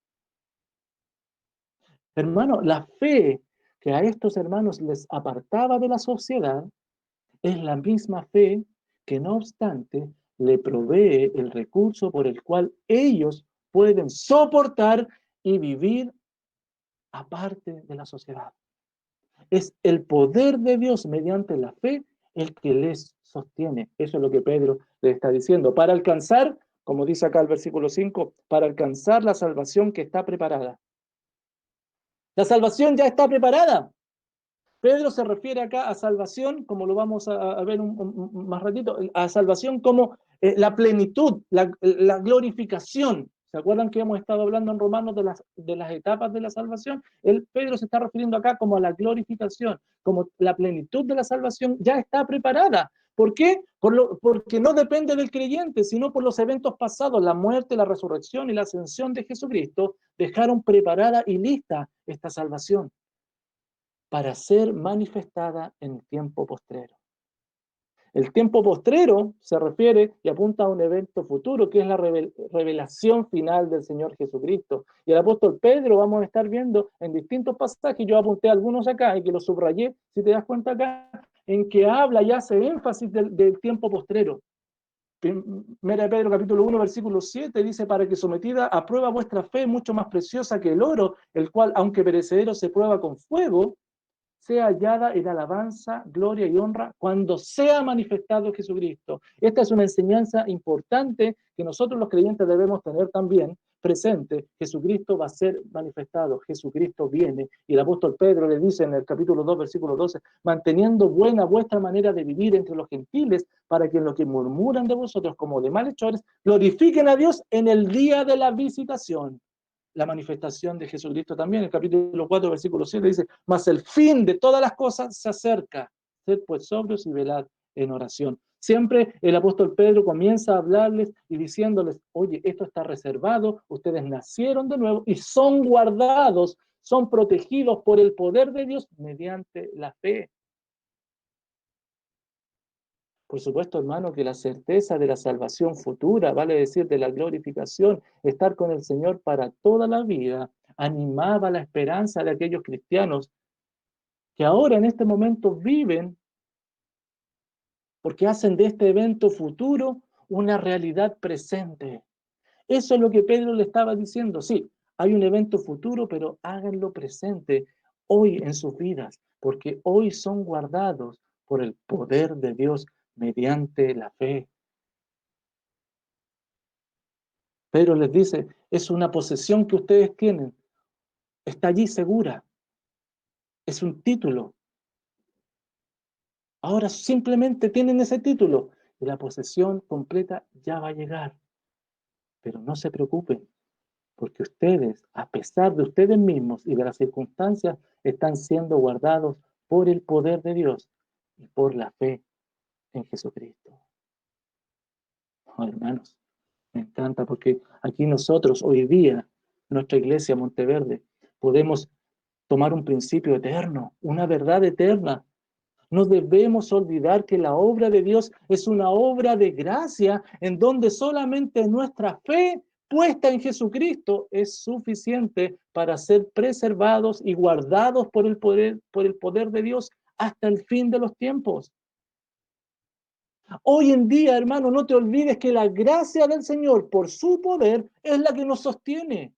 Hermano, la fe que a estos hermanos les apartaba de la sociedad es la misma fe que, no obstante, le provee el recurso por el cual ellos pueden soportar y vivir aparte de la sociedad. Es el poder de Dios mediante la fe el que les sostiene. Eso es lo que Pedro le está diciendo. Para alcanzar, como dice acá el versículo 5, para alcanzar la salvación que está preparada. La salvación ya está preparada. Pedro se refiere acá a salvación, como lo vamos a ver más ratito, a salvación como la plenitud, la glorificación. ¿Se acuerdan que hemos estado hablando en Romanos de las etapas de la salvación? Pedro se está refiriendo acá como a la glorificación, como la plenitud de la salvación ya está preparada. ¿Por qué? Porque no depende del creyente, sino por los eventos pasados, la muerte, la resurrección y la ascensión de Jesucristo, dejaron preparada y lista esta salvación para ser manifestada en el tiempo postrero. El tiempo postrero se refiere y apunta a un evento futuro, que es la revelación final del Señor Jesucristo. Y el apóstol Pedro vamos a estar viendo en distintos pasajes, yo apunté algunos acá y que los subrayé, si te das cuenta acá, en que habla y hace énfasis del tiempo postrero. Primera de Pedro capítulo 1, versículo 7 dice, para que sometida a prueba vuestra fe, mucho más preciosa que el oro, el cual, aunque perecedero, se prueba con fuego, sea hallada en alabanza, gloria y honra cuando sea manifestado Jesucristo. Esta es una enseñanza importante que nosotros los creyentes debemos tener también presente. Jesucristo va a ser manifestado, Jesucristo viene. Y el apóstol Pedro le dice en el capítulo 2, versículo 12, manteniendo buena vuestra manera de vivir entre los gentiles, para que los que murmuran de vosotros como de malhechores, glorifiquen a Dios en el día de la visitación. La manifestación de Jesucristo también, el capítulo 4, versículo 7 dice, mas el fin de todas las cosas se acerca, sed pues sobrios y velad en oración. Siempre el apóstol Pedro comienza a hablarles y diciéndoles, oye, esto está reservado, ustedes nacieron de nuevo y son guardados, son protegidos por el poder de Dios mediante la fe. Por supuesto, hermano, que la certeza de la salvación futura, vale decir, de la glorificación, estar con el Señor para toda la vida, animaba la esperanza de aquellos cristianos que ahora en este momento viven porque hacen de este evento futuro una realidad presente. Eso es lo que Pedro le estaba diciendo. Sí, hay un evento futuro, pero háganlo presente hoy en sus vidas, porque hoy son guardados por el poder de Dios mediante la fe. Pedro les dice, es una posesión que ustedes tienen, está allí segura, es un título. Ahora simplemente tienen ese título y la posesión completa ya va a llegar. Pero no se preocupen, porque ustedes, a pesar de ustedes mismos y de las circunstancias, están siendo guardados por el poder de Dios y por la fe en Jesucristo. Oh, hermanos, me encanta porque aquí nosotros hoy día, nuestra iglesia Monteverde, podemos tomar un principio eterno, una verdad eterna. No debemos olvidar que la obra de Dios es una obra de gracia en donde solamente nuestra fe puesta en Jesucristo es suficiente para ser preservados y guardados por el poder de Dios hasta el fin de los tiempos. Hoy en día, hermano, no te olvides que la gracia del Señor por su poder es la que nos sostiene.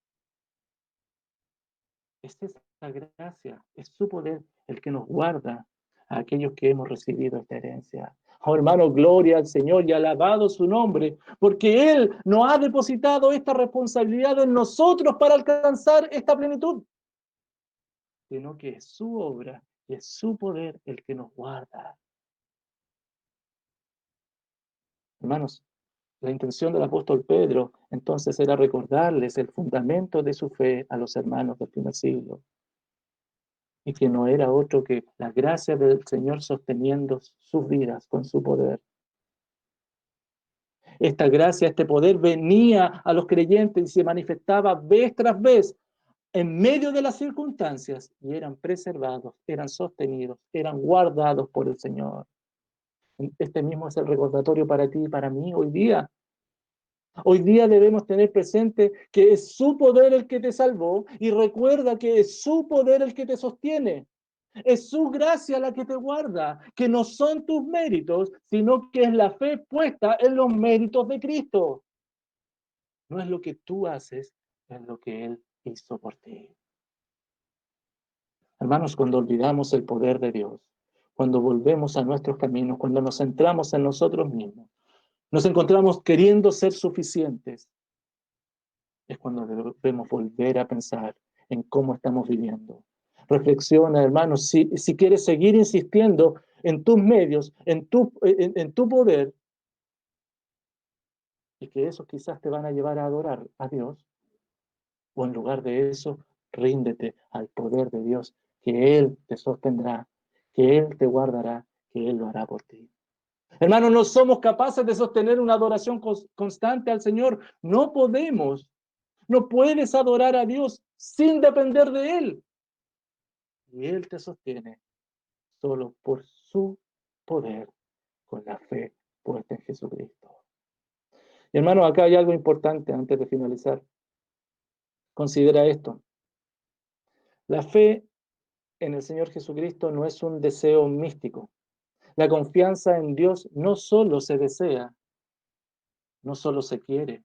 Es esa gracia, es su poder el que nos guarda a aquellos que hemos recibido esta herencia. Oh, hermano, gloria al Señor y alabado su nombre, porque Él nos ha depositado esta responsabilidad en nosotros para alcanzar esta plenitud, sino que es su obra y es su poder el que nos guarda. Hermanos, la intención del apóstol Pedro entonces era recordarles el fundamento de su fe a los hermanos del primer siglo, y que no era otro que la gracia del Señor sosteniendo sus vidas con su poder. Esta gracia, este poder venía a los creyentes y se manifestaba vez tras vez en medio de las circunstancias y eran preservados, eran sostenidos, eran guardados por el Señor. Este mismo es el recordatorio para ti y para mí hoy día. Hoy día debemos tener presente que es su poder el que te salvó y recuerda que es su poder el que te sostiene. Es su gracia la que te guarda, que no son tus méritos, sino que es la fe puesta en los méritos de Cristo. No es lo que tú haces, es lo que Él hizo por ti. Hermanos, cuando olvidamos el poder de Dios, cuando volvemos a nuestros caminos, cuando nos centramos en nosotros mismos, nos encontramos queriendo ser suficientes, es cuando debemos volver a pensar en cómo estamos viviendo. Reflexiona, hermanos, si quieres seguir insistiendo en tus medios, en tu poder, y que esos quizás te van a llevar a adorar a Dios, o en lugar de eso, ríndete al poder de Dios, que Él te sostendrá, que Él te guardará, que Él lo hará por ti. Hermanos, no somos capaces de sostener una adoración constante al Señor. No podemos. No puedes adorar a Dios sin depender de Él. Y Él te sostiene solo por su poder, con la fe puesta en Jesucristo. Y hermano, acá hay algo importante antes de finalizar. Considera esto. La fe en el Señor Jesucristo no es un deseo místico. La confianza en Dios no solo se desea, no solo se quiere.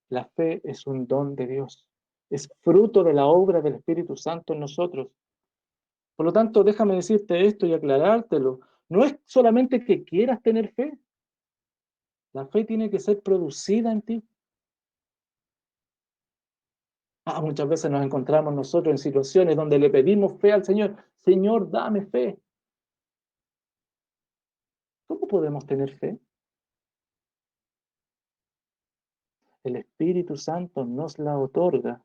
La fe es un don de Dios. Es fruto de la obra del Espíritu Santo en nosotros. Por lo tanto, déjame decirte esto y aclarártelo. No es solamente que quieras tener fe. La fe tiene que ser producida en ti. Muchas veces nos encontramos nosotros en situaciones donde le pedimos fe al Señor. Señor, dame fe. ¿Cómo podemos tener fe? El Espíritu Santo nos la otorga,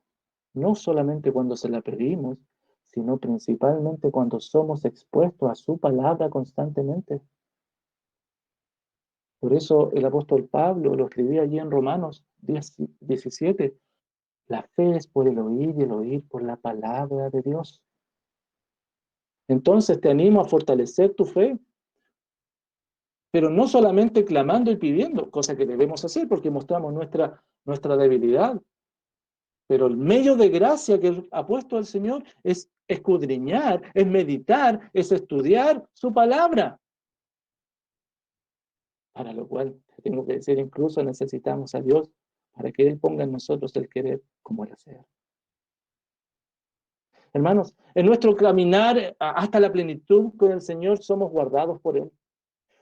no solamente cuando se la pedimos, sino principalmente cuando somos expuestos a su palabra constantemente. Por eso el apóstol Pablo lo escribía allí en Romanos 17. La fe es por el oír y el oír por la palabra de Dios. Entonces te animo a fortalecer tu fe, pero no solamente clamando y pidiendo, cosa que debemos hacer porque mostramos nuestra debilidad, pero el medio de gracia que ha puesto el Señor es escudriñar, es meditar, es estudiar su palabra. Para lo cual, tengo que decir, incluso necesitamos a Dios para que Él ponga en nosotros el querer como el hacer. Hermanos, en nuestro caminar hasta la plenitud con el Señor somos guardados por Él,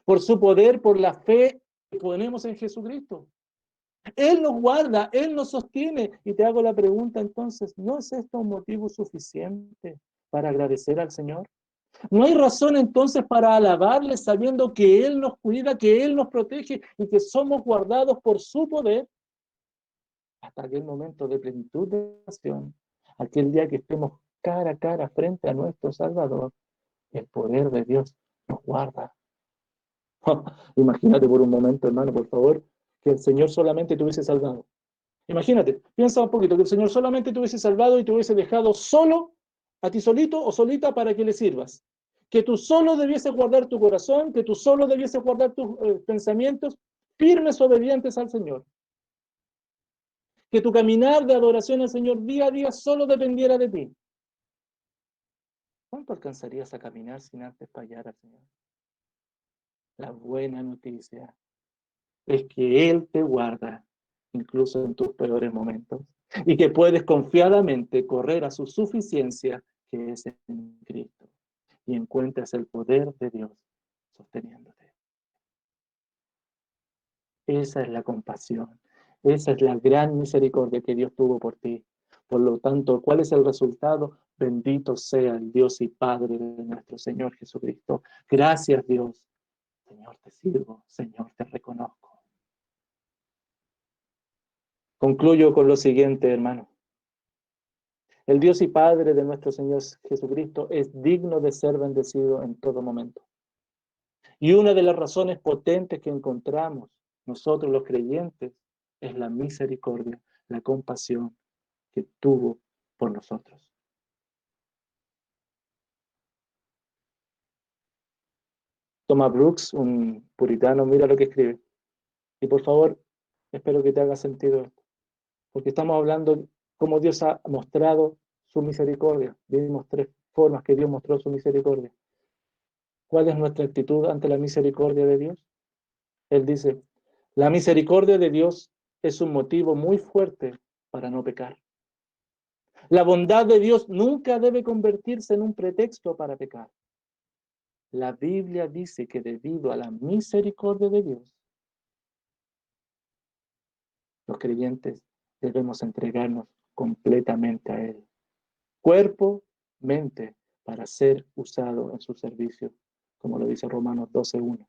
por su poder, por la fe que ponemos en Jesucristo. Él nos guarda, Él nos sostiene. Y te hago la pregunta entonces, ¿no es esto un motivo suficiente para agradecer al Señor? ¿No hay razón entonces para alabarle sabiendo que Él nos cuida, que Él nos protege y que somos guardados por su poder hasta aquel momento de plenitud de oración, aquel día que estemos cara a cara frente a nuestro Salvador? El poder de Dios nos guarda. Imagínate por un momento, hermano, por favor, que el Señor solamente te hubiese salvado. Imagínate, piensa un poquito, que el Señor solamente te hubiese salvado y te hubiese dejado solo, a ti solito o solita para que le sirvas. Que tú solo debieses guardar tu corazón, que tú solo debieses guardar tus pensamientos firmes, obedientes al Señor. Que tu caminar de adoración al Señor día a día solo dependiera de ti. ¿Cuánto alcanzarías a caminar sin antes fallar al Señor? La buena noticia es que Él te guarda, incluso en tus peores momentos, y que puedes confiadamente correr a su suficiencia, que es en Cristo, y encuentras el poder de Dios sosteniéndote. Esa es la compasión, esa es la gran misericordia que Dios tuvo por ti. Por lo tanto, ¿cuál es el resultado? Bendito sea el Dios y Padre de nuestro Señor Jesucristo. Gracias, Dios. Señor, te sirvo, Señor, te reconozco. Concluyo con lo siguiente, hermano. El Dios y Padre de nuestro Señor Jesucristo es digno de ser bendecido en todo momento. Y una de las razones potentes que encontramos nosotros los creyentes es la misericordia, la compasión que tuvo por nosotros. Thomas Brooks, un puritano, mira lo que escribe. Y por favor, espero que te haga sentido esto, porque estamos hablando de cómo Dios ha mostrado su misericordia. Vimos tres formas que Dios mostró su misericordia. ¿Cuál es nuestra actitud ante la misericordia de Dios? Él dice, la misericordia de Dios es un motivo muy fuerte para no pecar. La bondad de Dios nunca debe convertirse en un pretexto para pecar. La Biblia dice que debido a la misericordia de Dios, los creyentes debemos entregarnos completamente a Él, cuerpo, mente, para ser usado en su servicio, como lo dice Romanos 12:1.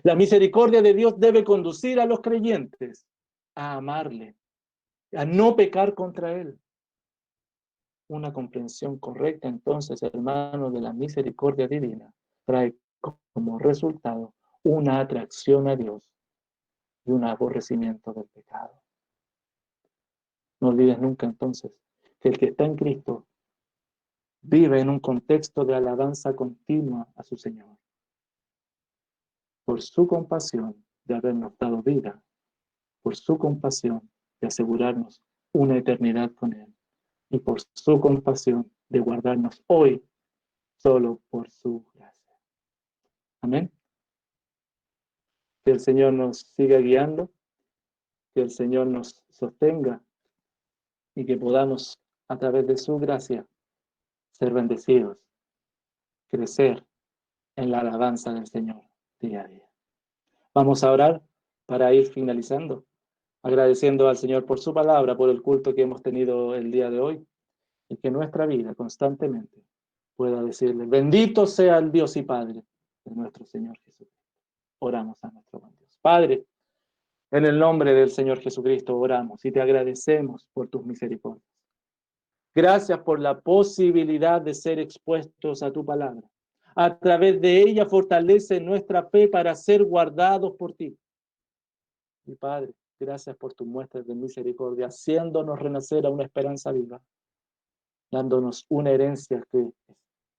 La misericordia de Dios debe conducir a los creyentes a amarle, a no pecar contra Él. Una comprensión correcta, entonces, hermano, de la misericordia divina trae como resultado una atracción a Dios y un aborrecimiento del pecado. No olvides nunca, entonces, que el que está en Cristo vive en un contexto de alabanza continua a su Señor, por su compasión de habernos dado vida, por su compasión de asegurarnos una eternidad con Él, y por su compasión de guardarnos hoy solo por su gracia. Amén. Que el Señor nos siga guiando, que el Señor nos sostenga y que podamos, a través de su gracia, ser bendecidos, crecer en la alabanza del Señor día a día. Vamos a orar para ir finalizando, agradeciendo al Señor por su palabra, por el culto que hemos tenido el día de hoy, y que nuestra vida constantemente pueda decirle, bendito sea el Dios y Padre de nuestro Señor Jesucristo. Oramos a nuestro buen Dios. Padre, en el nombre del Señor Jesucristo oramos y te agradecemos por tus misericordias. Gracias por la posibilidad de ser expuestos a tu palabra. A través de ella fortalece nuestra fe para ser guardados por ti. Mi Padre, gracias por tus muestras de misericordia, haciéndonos renacer a una esperanza viva, dándonos una herencia que es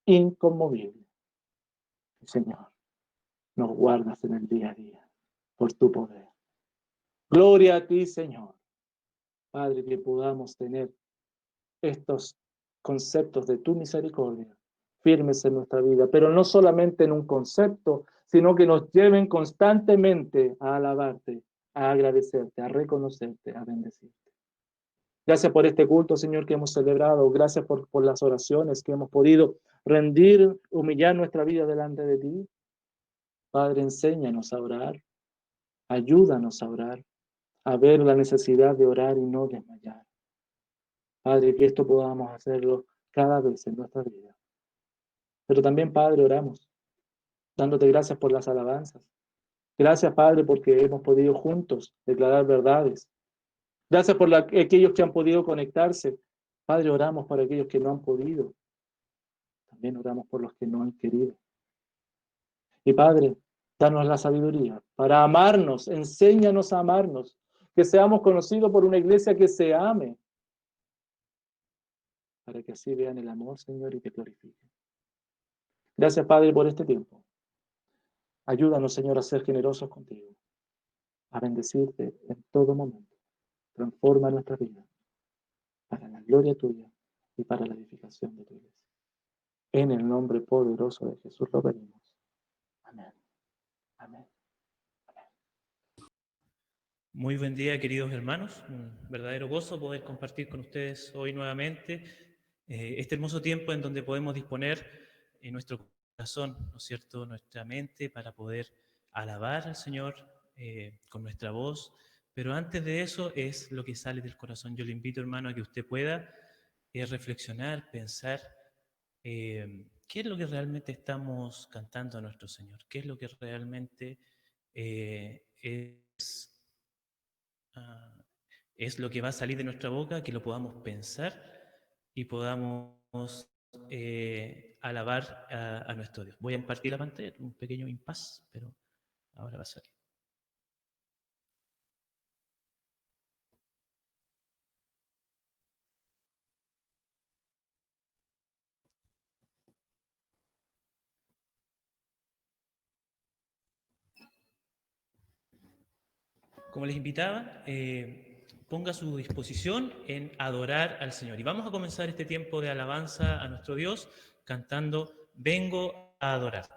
inconmovible. Señor, nos guardas en el día a día por tu poder. Gloria a ti, Señor. Padre, que podamos tener estos conceptos de tu misericordia firmes en nuestra vida, pero no solamente en un concepto, sino que nos lleven constantemente a alabarte, a agradecerte, a reconocerte, a bendecirte. Gracias por este culto, Señor, que hemos celebrado. Gracias por las oraciones que hemos podido rendir, humillar nuestra vida delante de ti. Padre, enséñanos a orar, ayúdanos a orar, a ver la necesidad de orar y no desmayar. Padre, que esto podamos hacerlo cada vez en nuestra vida. Pero también, Padre, oramos, dándote gracias por las alabanzas. Gracias, Padre, porque hemos podido juntos declarar verdades. Gracias por aquellos que han podido conectarse. Padre, oramos por aquellos que no han podido. También oramos por los que no han querido. Y Padre, danos la sabiduría para amarnos, enséñanos a amarnos, que seamos conocidos por una iglesia que se ame, para que así vean el amor, Señor, y te glorifiquen. Gracias, Padre, por este tiempo. Ayúdanos, Señor, a ser generosos contigo, a bendecirte en todo momento. Transforma nuestra vida para la gloria tuya y para la edificación de tu iglesia. En el nombre poderoso de Jesús lo pedimos. Amén. Amén. Muy buen día, queridos hermanos. Un verdadero gozo poder compartir con ustedes hoy nuevamente este hermoso tiempo en donde podemos disponer en nuestro corazón, ¿no es cierto?, nuestra mente para poder alabar al Señor con nuestra voz. Pero antes de eso es lo que sale del corazón. Yo le invito, hermano, a que usted pueda reflexionar, pensar qué es lo que realmente estamos cantando a nuestro Señor, qué es lo que realmente es lo que va a salir de nuestra boca, que lo podamos pensar y podamos alabar a nuestro Dios. Voy a compartir la pantalla, un pequeño impasse, pero ahora va a salir. Como les invitaba, ponga su disposición en adorar al Señor. Y vamos a comenzar este tiempo de alabanza a nuestro Dios cantando Vengo a adorarte.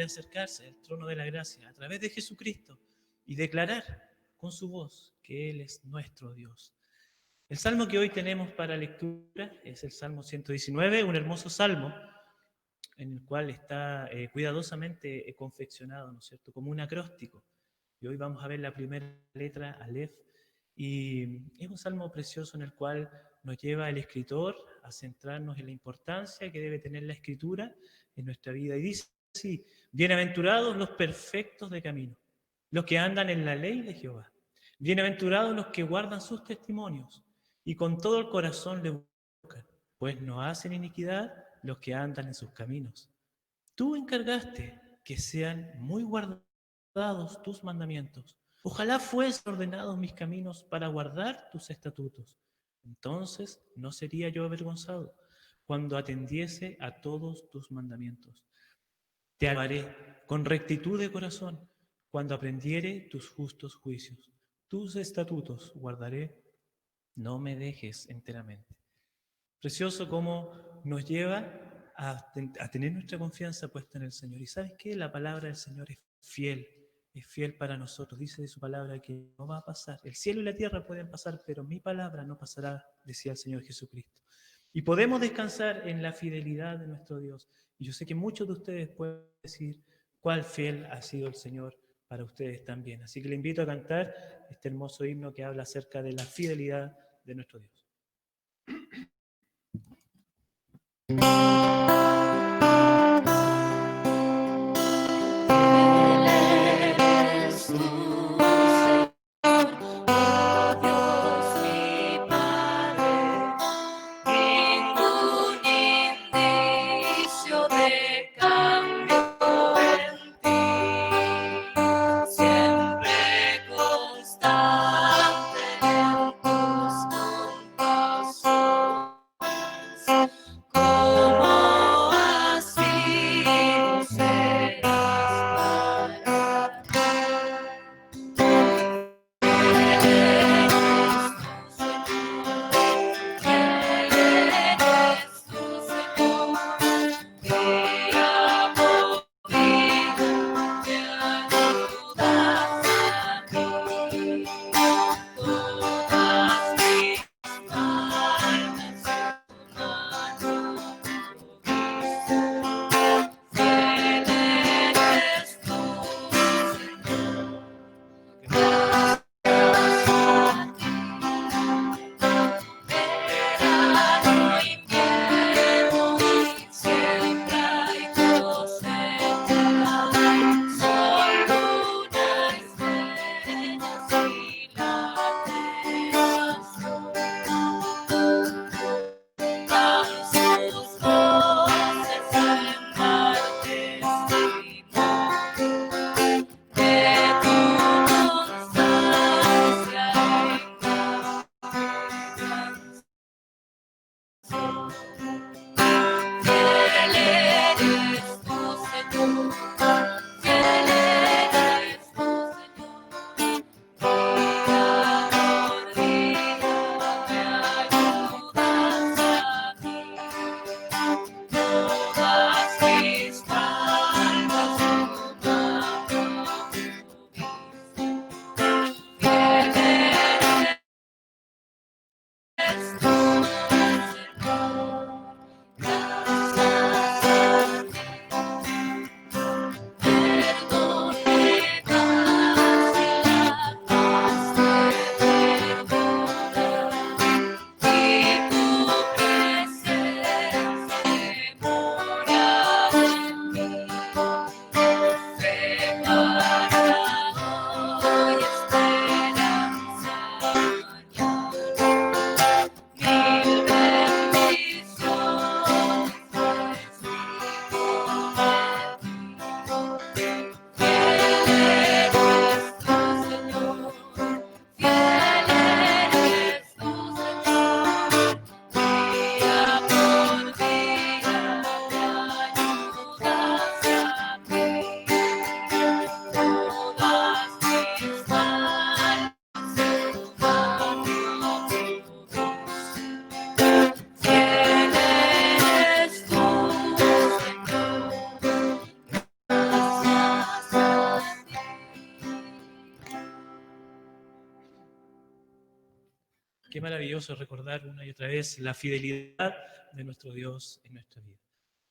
acercarse al trono de la gracia a través de Jesucristo y declarar con su voz que Él es nuestro Dios. El salmo que hoy tenemos para lectura es el Salmo 119, un hermoso salmo en el cual está cuidadosamente confeccionado, ¿no es cierto?, como un acróstico. Y hoy vamos a ver la primera letra, Aleph, y es un salmo precioso en el cual nos lleva el escritor a centrarnos en la importancia que debe tener la escritura en nuestra vida. Y dice así: bienaventurados los perfectos de camino, los que andan en la ley de Jehová. Bienaventurados los que guardan sus testimonios y con todo el corazón le buscan, pues no hacen iniquidad los que andan en sus caminos. Tú encargaste que sean muy guardados tus mandamientos. Ojalá fuesen ordenados mis caminos para guardar tus estatutos. Entonces no sería yo avergonzado cuando atendiese a todos tus mandamientos. Te alabaré con rectitud de corazón cuando aprendiere tus justos juicios. Tus estatutos guardaré, no me dejes enteramente. Precioso cómo nos lleva a tener nuestra confianza puesta en el Señor. ¿Y sabes qué? La palabra del Señor es fiel para nosotros. Dice de su palabra que no va a pasar. El cielo y la tierra pueden pasar, pero mi palabra no pasará, decía el Señor Jesucristo. Y podemos descansar en la fidelidad de nuestro Dios. Y yo sé que muchos de ustedes pueden decir cuál fiel ha sido el Señor para ustedes también. Así que le invito a cantar este hermoso himno que habla acerca de la fidelidad de nuestro Dios. Eres tú, Señor, oh Dios mi Padre, ningún indicio de cambio en ti, siempre constante en tus compasión. Como Qué maravilloso recordar una y otra vez la fidelidad de nuestro Dios en nuestra vida.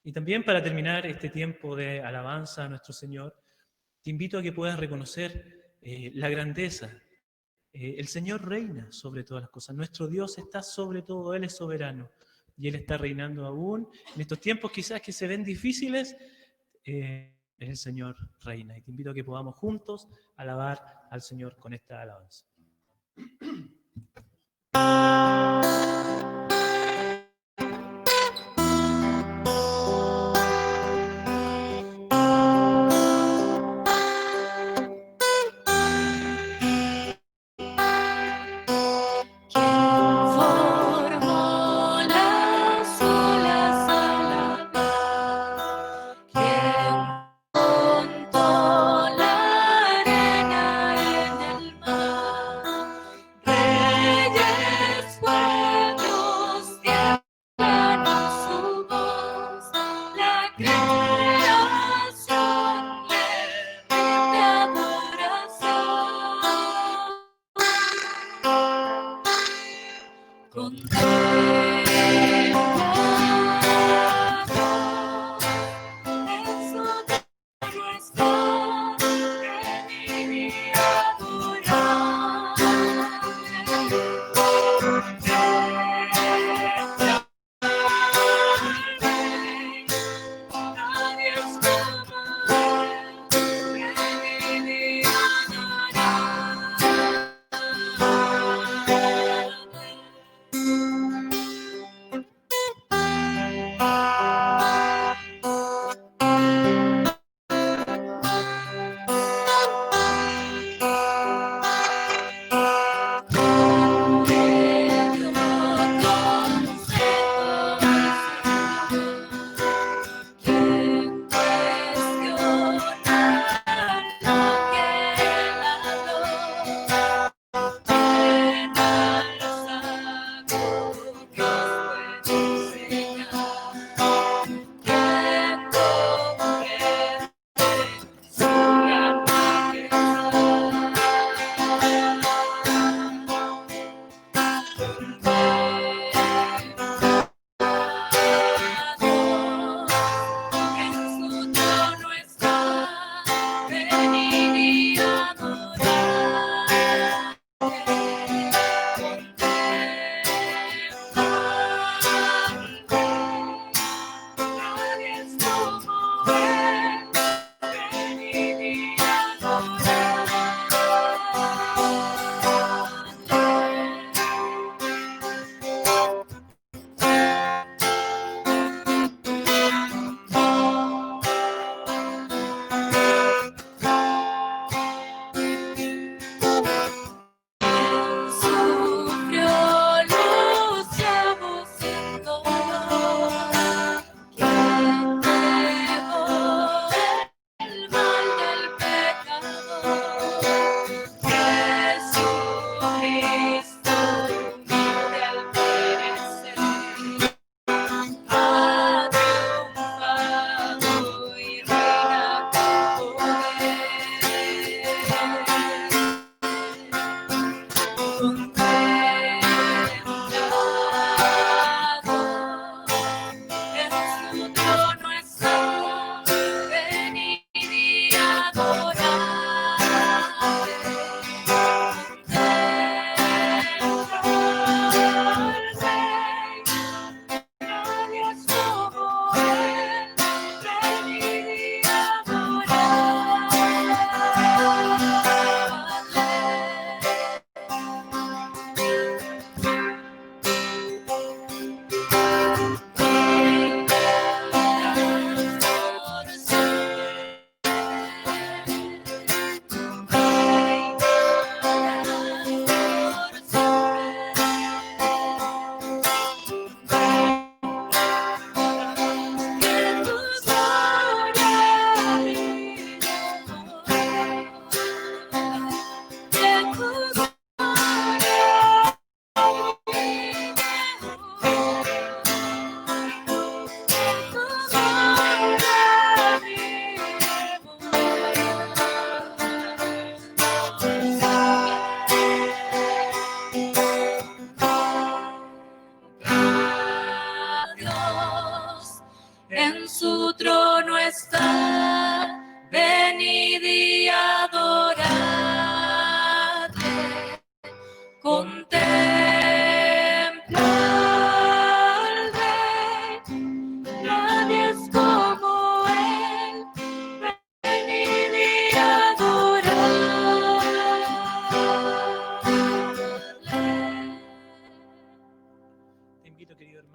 Y también para terminar este tiempo de alabanza a nuestro Señor, te invito a que puedas reconocer la grandeza. El Señor reina sobre todas las cosas. Nuestro Dios está sobre todo, Él es soberano. Y Él está reinando aún. En estos tiempos quizás que se ven difíciles, el Señor reina. Y te invito a que podamos juntos alabar al Señor con esta alabanza. Formó las olas al mar, quien montó la arena en el mar. Reyes, pueblos, tierra su voz, la creación le rinde adoración.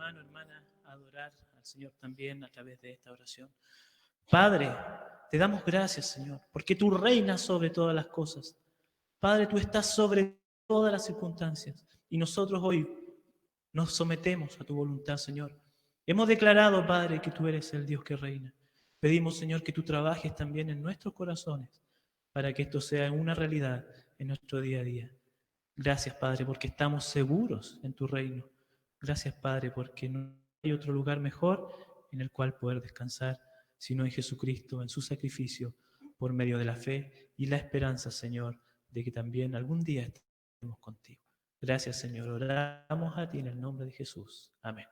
hermano, hermana, a adorar al Señor también a través de esta oración. Padre, te damos gracias, Señor, porque tú reinas sobre todas las cosas. Padre, tú estás sobre todas las circunstancias y nosotros hoy nos sometemos a tu voluntad, Señor. Hemos declarado, Padre, que tú eres el Dios que reina. Pedimos, Señor, que tú trabajes también en nuestros corazones para que esto sea una realidad en nuestro día a día. Gracias, Padre, porque estamos seguros en tu reino. Gracias, Padre, porque no hay otro lugar mejor en el cual poder descansar, sino en Jesucristo, en su sacrificio, por medio de la fe y la esperanza, Señor, de que también algún día estaremos contigo. Gracias, Señor. Oramos a ti en el nombre de Jesús. Amén.